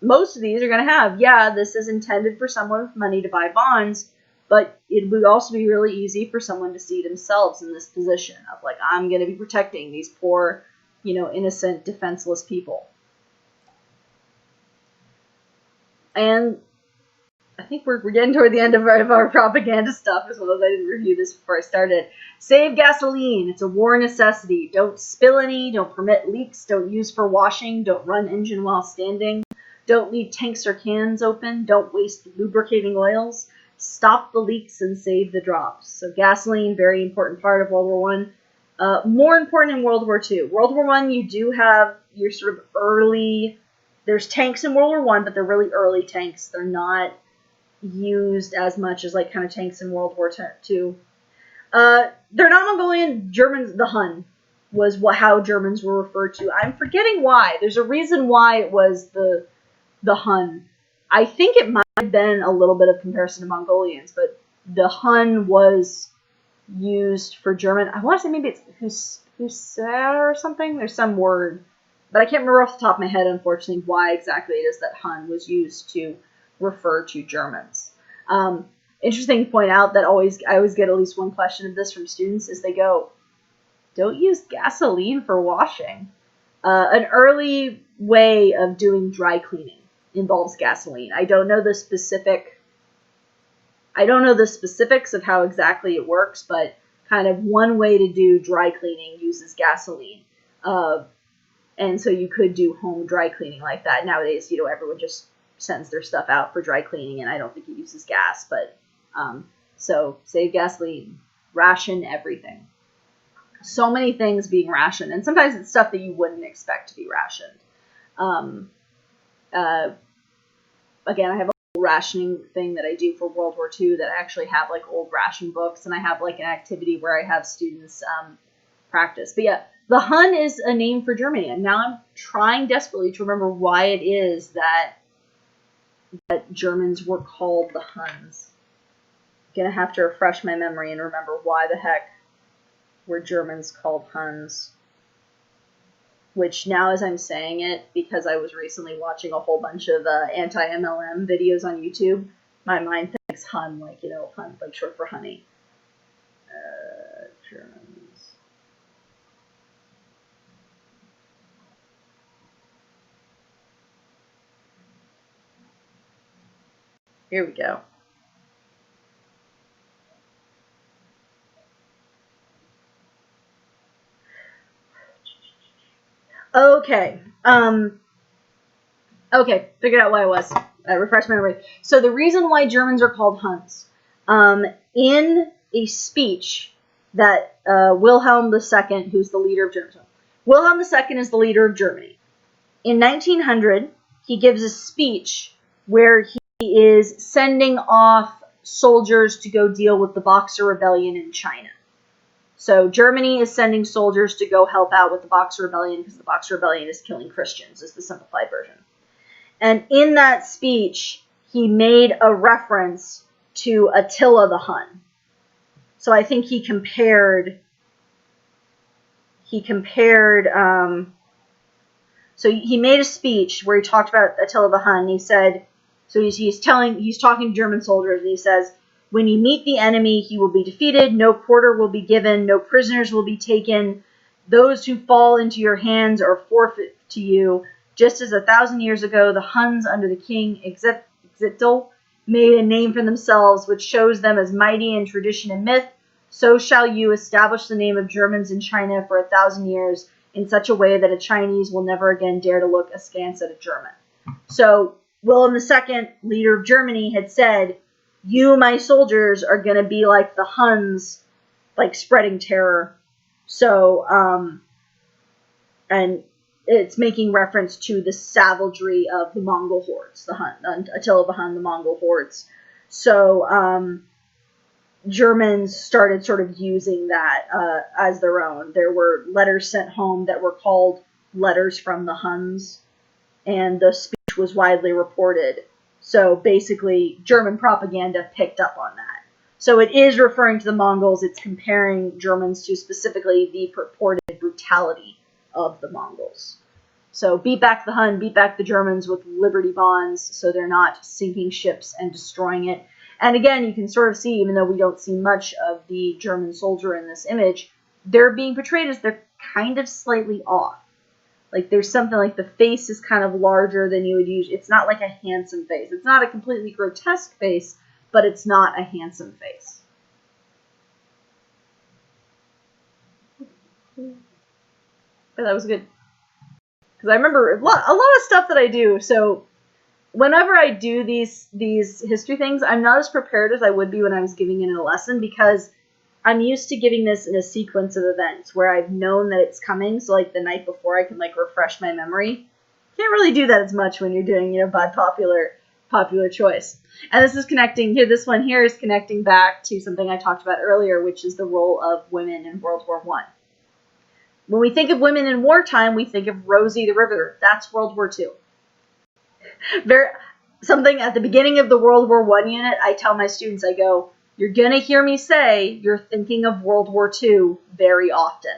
most of these are going to have, this is intended for someone with money to buy bonds, but it would also be really easy for someone to see themselves in this position of like, I'm going to be protecting these poor, innocent, defenseless people. And I think we're getting toward the end of our propaganda stuff, as well as I didn't review this before I started. Save gasoline. It's a war necessity. Don't spill any. Don't permit leaks. Don't use for washing. Don't run engine while standing. Don't leave tanks or cans open. Don't waste lubricating oils. Stop the leaks and save the drops. So gasoline, very important part of World War I. More important in World War II. World War I, you do have your sort of early... There's tanks in World War I, but they're really early tanks. They're not used as much as like kind of tanks in World War II. They're not Mongolian. Germans, the Hun was how Germans were referred to. I'm forgetting why. There's a reason why it was the Hun. I think it might have been a little bit of comparison to Mongolians, but the Hun was used for German. I want to say maybe it's Hussar or something. There's some word, but I can't remember off the top of my head, unfortunately, why exactly it is that Hun was used to refer to Germans. Interesting to point out that I always get at least one question of this from students is they go, don't use gasoline for washing. An early way of doing dry cleaning involves gasoline. I don't know the specifics of how exactly it works, but kind of one way to do dry cleaning uses gasoline. And so you could do home dry cleaning like that. Nowadays, everyone just sends their stuff out for dry cleaning, and I don't think it uses gas, but so save gasoline, ration everything. So many things being rationed, and sometimes it's stuff that you wouldn't expect to be rationed. Again, I have a whole rationing thing that I do for World War II that I actually have like old ration books, and I have like an activity where I have students practice. But yeah, the Hun is a name for Germany, and now I'm trying desperately to remember why it is that Germans were called the Huns. I'm gonna have to refresh my memory and remember why the heck were Germans called Huns. Which now, as I'm saying it, because I was recently watching a whole bunch of anti-MLM videos on YouTube, my mind thinks Hun, like, Hun, like short for honey. Germans. Here we go. Okay. Okay, figured out why it was. Refresh my memory. So the reason why Germans are called Huns, in a speech that Wilhelm II, who's the leader of Germany, Wilhelm II is the leader of Germany. In 1900, he gives a speech where he is sending off soldiers to go deal with the Boxer Rebellion in China. So Germany is sending soldiers to go help out with the Boxer Rebellion because the Boxer Rebellion is killing Christians, is the simplified version. And in that speech, he made a reference to Attila the Hun. So I think he compared, so he made a speech where he talked about Attila the Hun. He said, so he's talking to German soldiers, and he says, When you meet the enemy, he will be defeated. No quarter will be given. No prisoners will be taken. Those who fall into your hands are forfeit to you. Just as 1,000 years ago, the Huns under the king Exitil made a name for themselves, which shows them as mighty in tradition and myth, so shall you establish the name of Germans in China for 1,000 years in such a way that a Chinese will never again dare to look askance at a German. So William II, leader of Germany, had said, you, my soldiers, are going to be like the Huns, like spreading terror. So, and it's making reference to the savagery of the Mongol hordes, the Hun, Attila the Hun, the Mongol hordes. So, Germans started sort of using that as their own. There were letters sent home that were called letters from the Huns, and the speech was widely reported. So basically, German propaganda picked up on that. So it is referring to the Mongols. It's comparing Germans to specifically the purported brutality of the Mongols. So beat back the Hun, beat back the Germans with Liberty bonds so they're not sinking ships and destroying it. And again, you can sort of see, even though we don't see much of the German soldier in this image, they're being portrayed as they're kind of slightly off. Like there's something like the face is kind of larger than you would use. It's not like a handsome face. It's not a completely grotesque face, but it's not a handsome face. But that was good. Because I remember a lot of stuff that I do. So whenever I do these history things, I'm not as prepared as I would be when I was giving it in a lesson, because I'm used to giving this in a sequence of events where I've known that it's coming. So like the night before, I can like refresh my memory. Can't really do that as much when you're doing, by popular choice. And this is connecting here. This one here is connecting back to something I talked about earlier, which is the role of women in World War I. When we think of women in wartime, we think of Rosie the Riveter. That's World War II. Something at the beginning of the World War I unit, I tell my students, I go, you're going to hear me say you're thinking of World War II very often.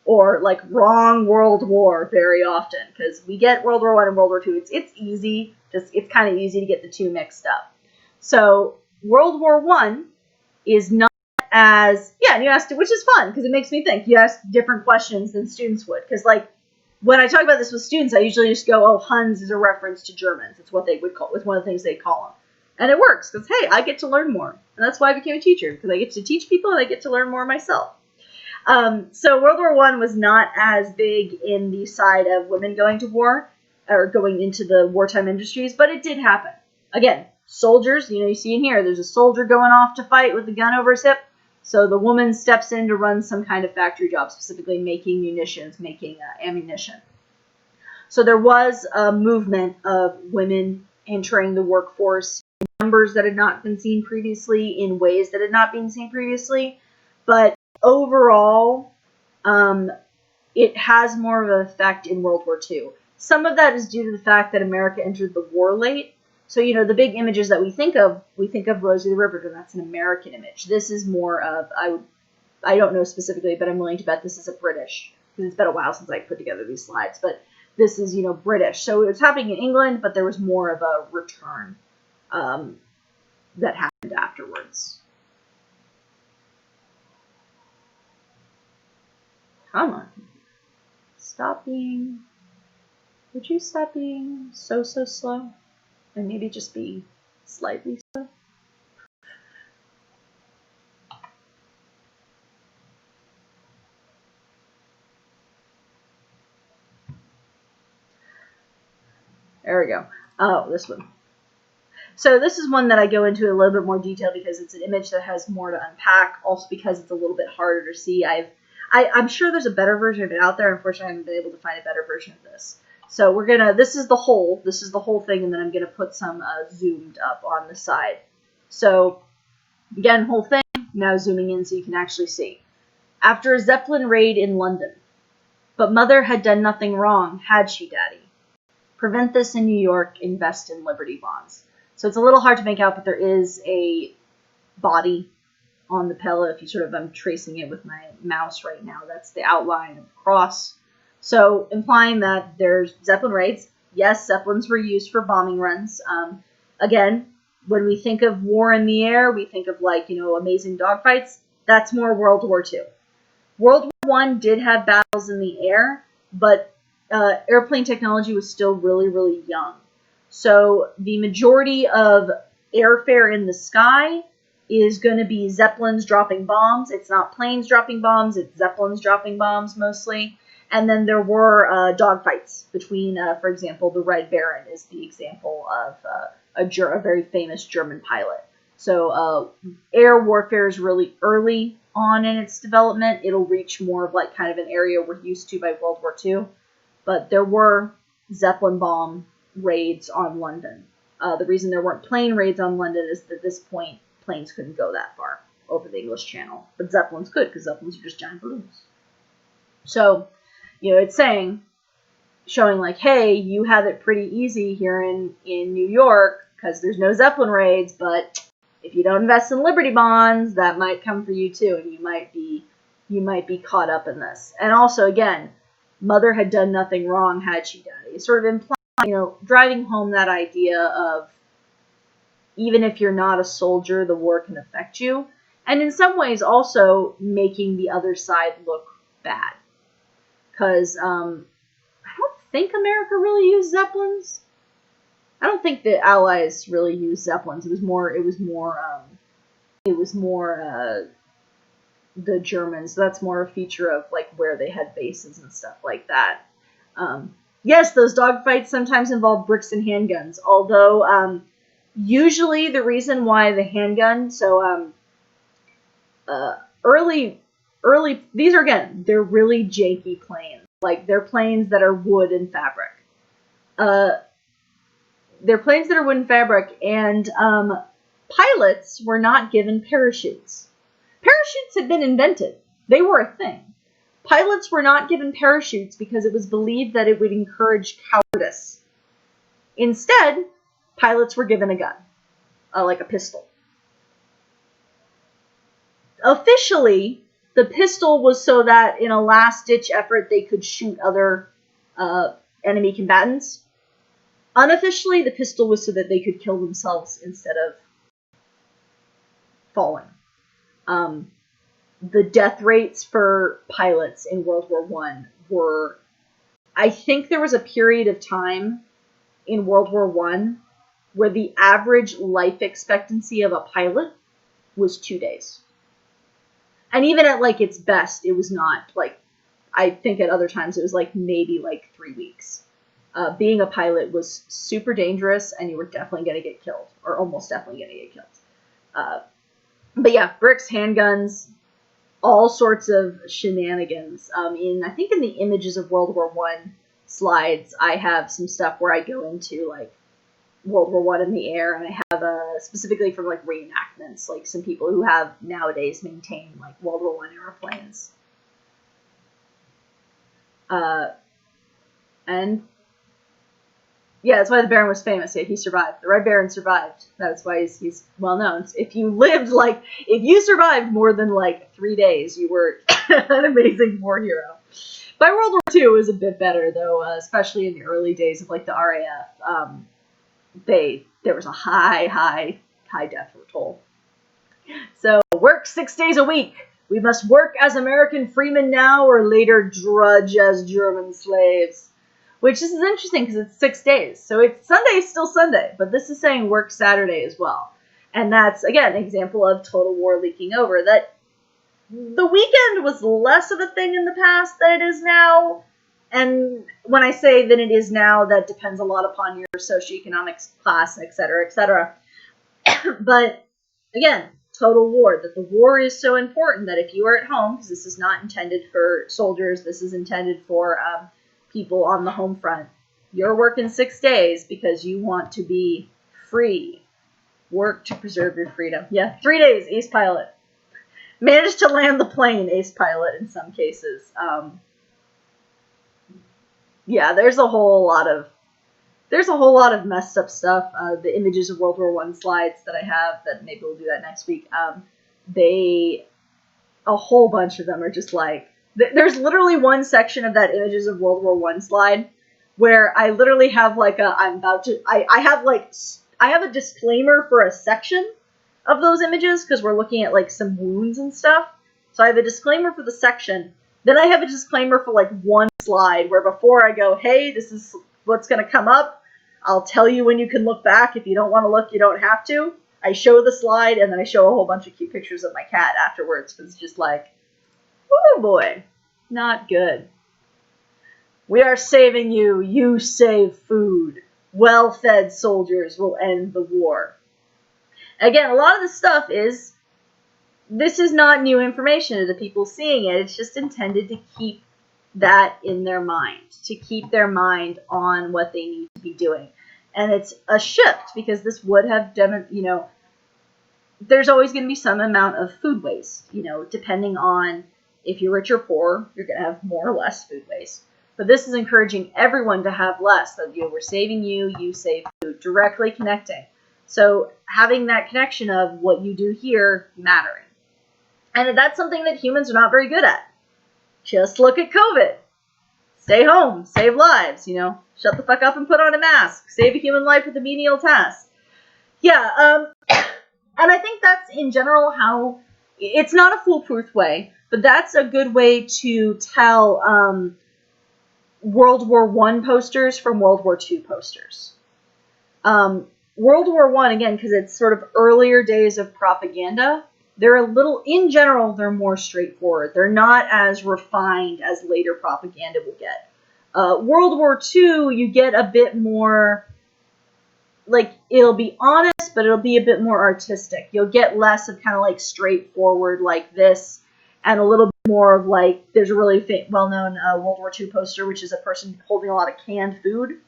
Or like wrong World War very often. Because we get World War I and World War II. It's easy. It's kind of easy to get the two mixed up. So World War I is not as, and you asked it, which is fun because it makes me think. You ask different questions than students would. Because like when I talk about this with students, I usually just go, oh, Huns is a reference to Germans. It's what they would call, it's one of the things they call them. And it works because, hey, I get to learn more. And that's why I became a teacher, because I get to teach people and I get to learn more myself. So World War I was not as big in the side of women going to war or going into the wartime industries, but it did happen. Again, soldiers, you see in here, there's a soldier going off to fight with a gun over his hip. So the woman steps in to run some kind of factory job, specifically making munitions, making ammunition. So there was a movement of women entering the workforce in numbers that had not been seen previously, in ways that had not been seen previously. But overall, it has more of an effect in World War II. Some of that is due to the fact that America entered the war late. So, the big images that we think of Rosie the Riveter, that's an American image. This is more of, I don't know specifically, but I'm willing to bet this is a British, because it's been a while since I put together these slides, but this is, British. So it was happening in England, but there was more of a return that happened afterwards. Come on. Would you stop being so slow? And maybe just be slightly slow? There we go. Oh, this one. So this is one that I go into in a little bit more detail because it's an image that has more to unpack, also because it's a little bit harder to see. I'm sure there's a better version of it out there. Unfortunately, I haven't been able to find a better version of this. So this is the whole thing, and then I'm going to put some zoomed up on the side. So again, whole thing, now zooming in so you can actually see. After a Zeppelin raid in London. But Mother had done nothing wrong, had she, Daddy? Prevent this in New York, invest in Liberty bonds. So it's a little hard to make out, but there is a body on the pillow. If you I'm tracing it with my mouse right now. That's the outline of the cross. So implying that there's Zeppelin raids. Yes, Zeppelins were used for bombing runs. Again, when we think of war in the air, we think of like, amazing dogfights. That's more World War II. World War I did have battles in the air, but airplane technology was still really, really young. So the majority of airfare in the sky is going to be Zeppelins dropping bombs. It's not planes dropping bombs, it's Zeppelins dropping bombs mostly. And then there were dogfights between, for example, the Red Baron is the example of a very famous German pilot. So air warfare is really early on in its development. It'll reach more of like kind of an area we're used to by World War II. But there were Zeppelin bomb raids on London. The reason there weren't plane raids on London is that at this point, planes couldn't go that far over the English Channel. But Zeppelins could, because Zeppelins are just giant balloons. So, it's showing like, hey, you have it pretty easy here in New York, because there's no Zeppelin raids, but if you don't invest in Liberty bonds, that might come for you too, and you might be caught up in this. And also, again, Mother had done nothing wrong had she done it. It's sort of implying, driving home that idea of even if you're not a soldier, the war can affect you. And in some ways also making the other side look bad. Because I don't think America really used Zeppelins. I don't think the Allies really used Zeppelins. It was more the Germans. That's more a feature of like where they had bases and stuff like that. Yes, those dogfights sometimes involve bricks and handguns. Although usually the reason why the handgun, early, these are, again, they're really janky planes. Like, they're planes that are wood and fabric. They're planes that are wood and fabric, and pilots were not given parachutes. Parachutes had been invented. They were a thing. Pilots were not given parachutes because it was believed that it would encourage cowardice. Instead, pilots were given a gun, like a pistol. Officially, the pistol was so that in a last-ditch effort they could shoot other enemy combatants. Unofficially, the pistol was so that they could kill themselves instead of falling. The death rates for pilots in World War I were... I think there was a period of time in World War I where the average life expectancy of a pilot was 2 days. And even at, like, its best, it was not, like, I think at other times it was, like, maybe, like, 3 weeks. Being a pilot was super dangerous, and you were definitely going to get killed, or almost definitely going to get killed. But yeah, bricks, handguns, all sorts of shenanigans. I think in the images of World War I slides, I have some stuff where I go into, like, World War I in the air, and I have specifically from like reenactments, like some people who have nowadays maintained like World War I airplanes. And yeah, that's why the Baron was famous. Yeah, he survived. The Red Baron survived. That's why he's well known. If you survived more than like 3 days, you were an amazing war hero. By World War II, it was a bit better though, especially in the early days of like the RAF. There was a high death toll. So, work 6 days a week. We must work as American freemen now or later drudge as German slaves. Which this is interesting because it's 6 days. So Sunday's still Sunday, but this is saying work Saturday as well. And that's, again, an example of total war leaking over. That the weekend was less of a thing in the past than it is now. And when I say that it is now, that depends a lot upon your socioeconomic class, etc., etc. But, again, total war. That the war is so important that if you are at home, because this is not intended for soldiers, this is intended for people on the home front, you're working 6 days because you want to be free. Work to preserve your freedom. Yeah, 3 days, ace pilot. Managed to land the plane, ace pilot in some cases. Yeah, there's a whole lot of messed up stuff. The images of World War I slides that I have, that maybe we'll do that next week. A whole bunch of them are just like, there's literally one section of that images of World War I slide where I literally have like I have like I have a disclaimer for a section of those images because we're looking at like some wounds and stuff. So I have a disclaimer for the section. Then I have a disclaimer for like one slide where before I go, hey, this is what's going to come up. I'll tell you when you can look back. If you don't want to look, you don't have to. I show the slide and then I show a whole bunch of cute pictures of my cat afterwards because it's just like, oh boy, not good. We are saving you. You save food. Well-fed soldiers will end the war. Again, a lot of this stuff this is not new information to the people seeing it. It's just intended to keep that in their mind, to keep their mind on what they need to be doing. And it's a shift because this would have, there's always going to be some amount of food waste, depending on if you're rich or poor, you're going to have more or less food waste. But this is encouraging everyone to have less. That we're saving you, you save food, directly connecting. So having that connection of what you do here mattering. And that's something that humans are not very good at. Just look at COVID. Stay home, save lives, shut the fuck up and put on a mask. Save a human life with a menial task. Yeah, and I think that's in general how, it's not a foolproof way, but that's a good way to tell World War I posters from World War II posters. World War I, again, because it's sort of earlier days of propaganda, they're a little, in general, they're more straightforward. They're not as refined as later propaganda will get. World War II, you get a bit more, like, it'll be honest, but it'll be a bit more artistic. You'll get less of kind of like straightforward like this, and a little bit more of like, there's a really well-known World War II poster, which is a person holding a lot of canned food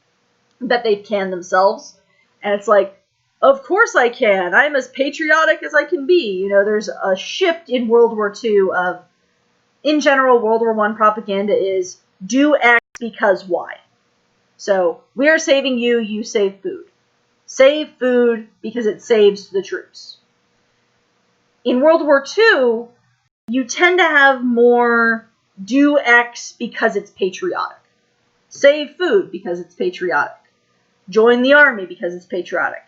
that they've canned themselves. And it's like, of course I can. I'm as patriotic as I can be. There's a shift in World War II of, in general, World War I propaganda is do X because Y. So, we are saving you, you save food. Save food because it saves the troops. In World War II, you tend to have more do X because it's patriotic. Save food because it's patriotic. Join the army because it's patriotic.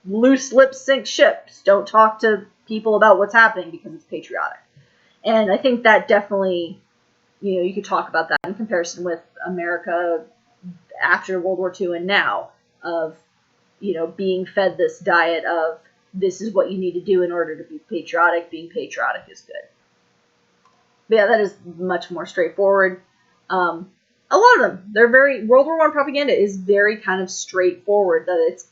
Loose lips sink ships. Don't talk to people about what's happening because it's patriotic. And I think that definitely, you could talk about that in comparison with America after World War II and now of, being fed this diet of this is what you need to do in order to be patriotic. Being patriotic is good. But yeah, that is much more straightforward. A lot of them, they're very, World War I propaganda is very kind of straightforward, that it's,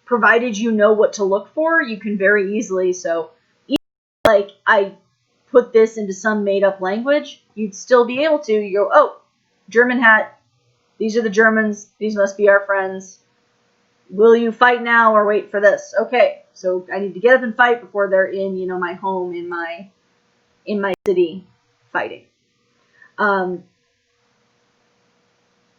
provided you know what to look for, you can very easily, so, even like, I put this into some made-up language, you'd still be able to, you go, oh, German hat, these are the Germans, these must be our friends, will you fight now or wait for this? Okay, so I need to get up and fight before they're in, my home, in my city, fighting.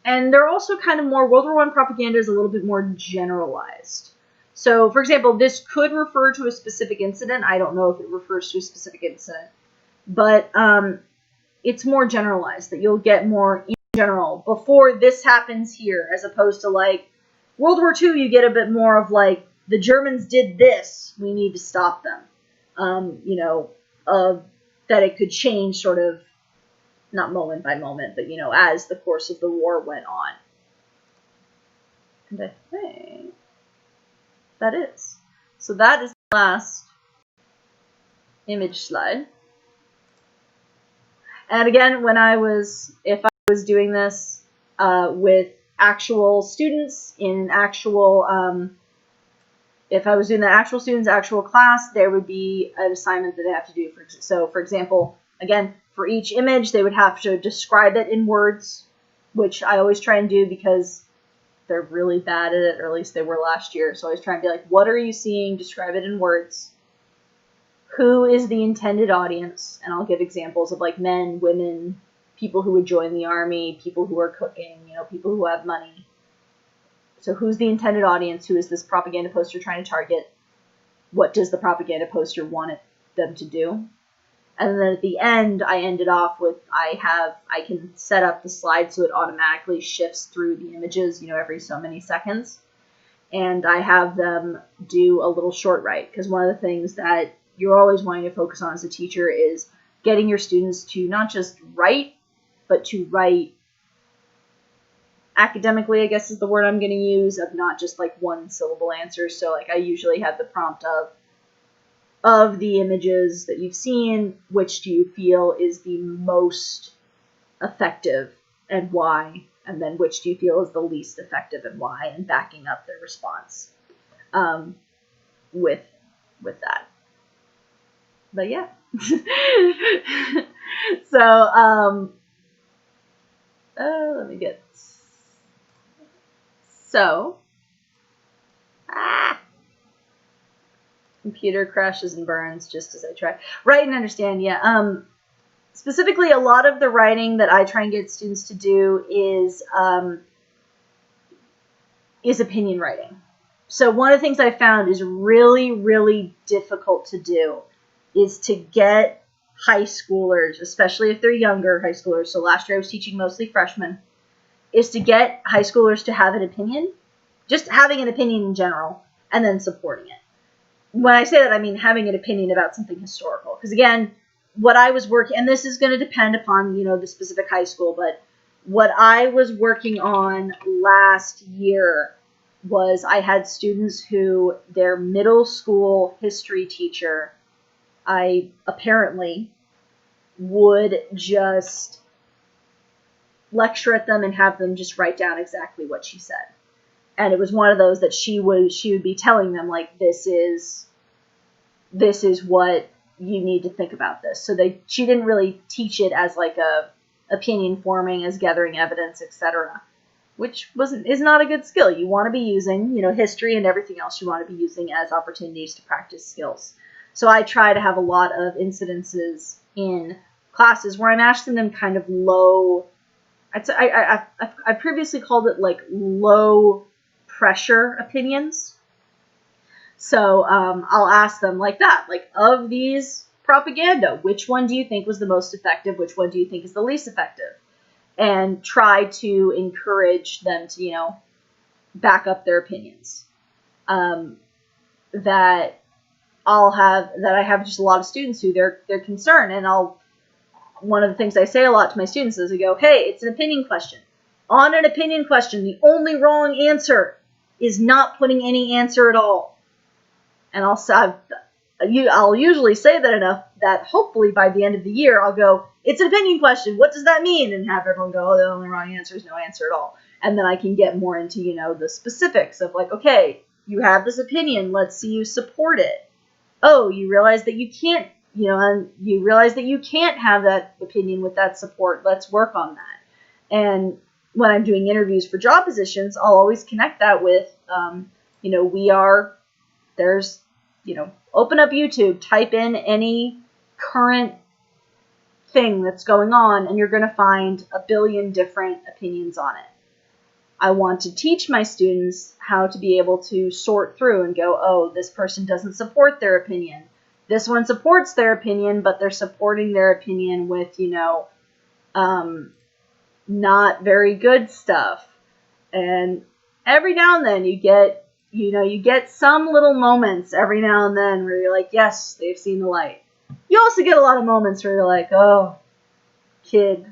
And they're also kind of more, World War I propaganda is a little bit more generalized. So, for example, this could refer to a specific incident. I don't know if it refers to a specific incident. But it's more generalized, that you'll get more in general. Before this happens here, as opposed to like, World War II, you get a bit more of like, the Germans did this, we need to stop them. That it could change sort of, not moment by moment, but, as the course of the war went on. And I think that is. So that is the last image slide. And again, if I was doing this with actual students in actual, if I was doing the actual students, actual class, there would be an assignment that they have to do. So, for example, again, for each image, they would have to describe it in words, which I always try and do because they're really bad at it, or at least they were last year. So I was trying to be like, what are you seeing? Describe it in words. Who is the intended audience? And I'll give examples of like men, women, people who would join the army, people who are cooking, people who have money. So who's the intended audience? Who is this propaganda poster trying to target? What does the propaganda poster want them to do? And then at the end, I ended off with, I can set up the slide so it automatically shifts through the images, every so many seconds. and I have them do a little short write, because one of the things that you're always wanting to focus on as a teacher is getting your students to not just write, but to write academically, I guess is the word I'm going to use, of not just like one syllable answers. So like I usually have the prompt of the images that you've seen, which do you feel is the most effective and why? And then which do you feel is the least effective and why? And backing up their response with that. But yeah. So let me get. So computer crashes and burns just as I try. Write and understand. Yeah. Specifically, a lot of the writing that I try and get students to do is opinion writing. So one of the things I found is really, really difficult to do is to get high schoolers, especially if they're younger high schoolers. So last year I was teaching mostly freshmen, is to get high schoolers to have an opinion, just having an opinion in general, and then supporting it. When I say that, I mean having an opinion about something historical. Because again, what I was working, and this is going to depend upon, the specific high school, but what I was working on last year was I had students who their middle school history teacher, I apparently would just lecture at them and have them just write down exactly what she said. And it was one of those that she would be telling them, like, this is what you need to think about this. So she didn't really teach it as like a opinion forming, as gathering evidence, etc., which is not a good skill. You want to be using, history and everything else you want to be using as opportunities to practice skills. So I try to have a lot of incidences in classes where I'm asking them kind of low, I previously called it like low pressure opinions. So I'll ask them like that, like, of these propaganda, which one do you think was the most effective? Which one do you think is the least effective? And try to encourage them to, back up their opinions. That I have just a lot of students who they're concerned, and one of the things I say a lot to my students is I go, hey, it's an opinion question. On an opinion question, the only wrong answer is not putting any answer at all. And I'll usually say that enough that hopefully by the end of the year I'll go, it's an opinion question, what does that mean? And have everyone go, oh, the only wrong answer is no answer at all. And then I can get more into, the specifics of like, okay, you have this opinion, let's see you support it. Oh, you realize that you can't, and you realize that you can't have that opinion with that support, let's work on that. And when I'm doing interviews for job positions, I'll always connect that with, open up YouTube, type in any current thing that's going on, and you're going to find a billion different opinions on it. I want to teach my students how to be able to sort through and go, oh, this person doesn't support their opinion. This one supports their opinion, but they're supporting their opinion with, not very good stuff. And every now and then you get some little moments every now and then where you're like, yes, they've seen the light. You also get a lot of moments where you're like, oh, kid.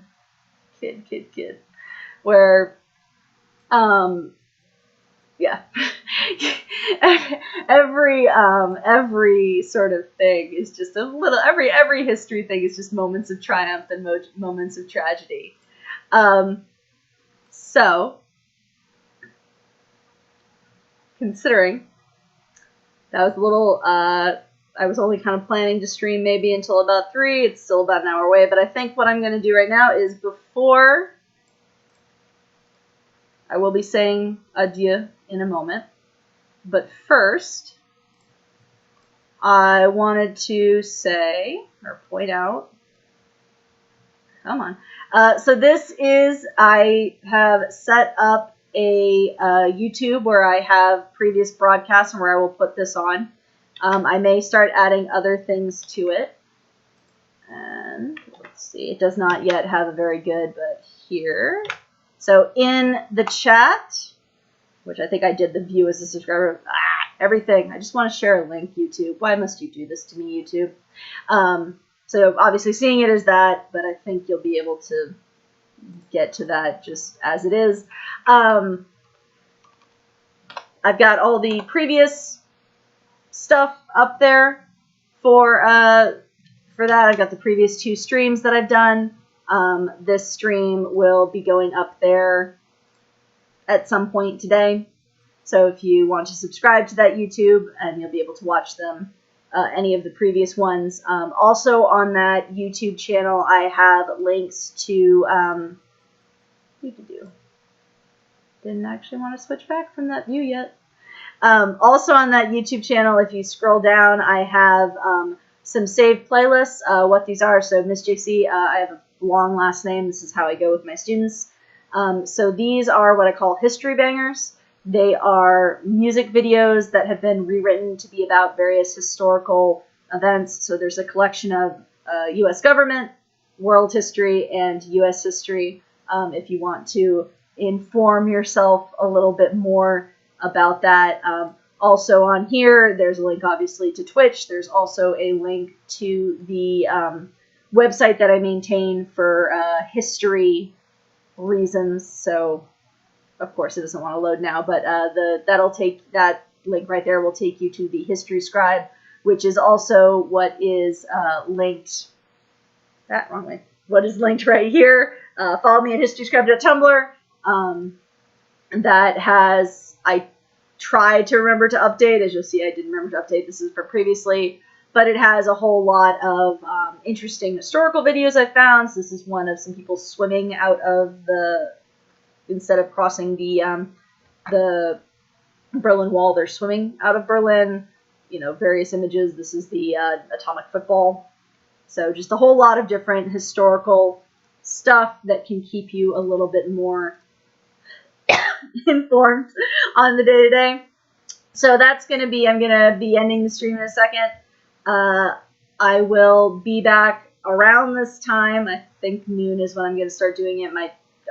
Where, yeah. every sort of thing is just a little, every history thing is just moments of triumph and moments of tragedy. So, considering that was a little, I was only kind of planning to stream maybe until about 3. It's still about an hour away, but I think what I'm going to do right now is before I will be saying adieu in a moment. But first, I wanted to say, or point out, come on. So this is, I have set up a YouTube where I have previous broadcasts and where I will put this on. I may start adding other things to it. And let's see, it does not yet have a very good, but here. So in the chat, which I think I did the view as a subscriber. Everything. I just want to share a link, YouTube. Why must you do this to me, YouTube? So obviously seeing it as that, but I think you'll be able to get to that just as it is. I've got all the previous stuff up there for that. I've got the previous 2 streams that I've done. This stream will be going up there at some point today. So if you want to subscribe to that YouTube, and you'll be able to watch them, any of the previous ones. Also on that YouTube channel, I have links to, didn't actually want to switch back from that view yet. Also on that YouTube channel, if you scroll down, I have some saved playlists. What these are, so Miss JC, I have a long last name. This is how I go with my students. So these are what I call history bangers. They are music videos that have been rewritten to be about various historical events. So there's a collection of U.S. government, world history, and U.S. history. If you want to inform yourself a little bit more about that. Also on here, there's a link obviously to Twitch. There's also a link to the website that I maintain for history reasons. So of course it doesn't want to load now, but that link right there will take you to the History Scribe, which is also what is linked. Wrong way. What is linked right here? Follow me at historyscribe.tumblr. That has, I tried to remember to update. As you'll see, I didn't remember to update. This is for previously, but it has a whole lot of interesting historical videos I found. So this is one of some people swimming out of instead of crossing the Berlin Wall, they're swimming out of Berlin. Various images. This is the atomic football. So just a whole lot of different historical stuff that can keep you a little bit more informed on the day-to-day. So that's going to be, I'm going to be ending the stream in a second. I will be back around this time. I think noon is when I'm going to start doing it.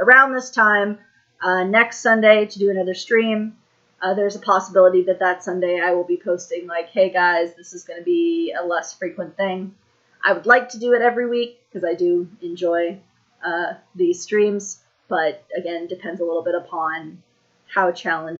Around this time next Sunday to do another stream. There's a possibility that Sunday I will be posting like, hey guys, this is going to be a less frequent thing. I would like to do it every week because I do enjoy these streams, but again, depends a little bit upon how challenging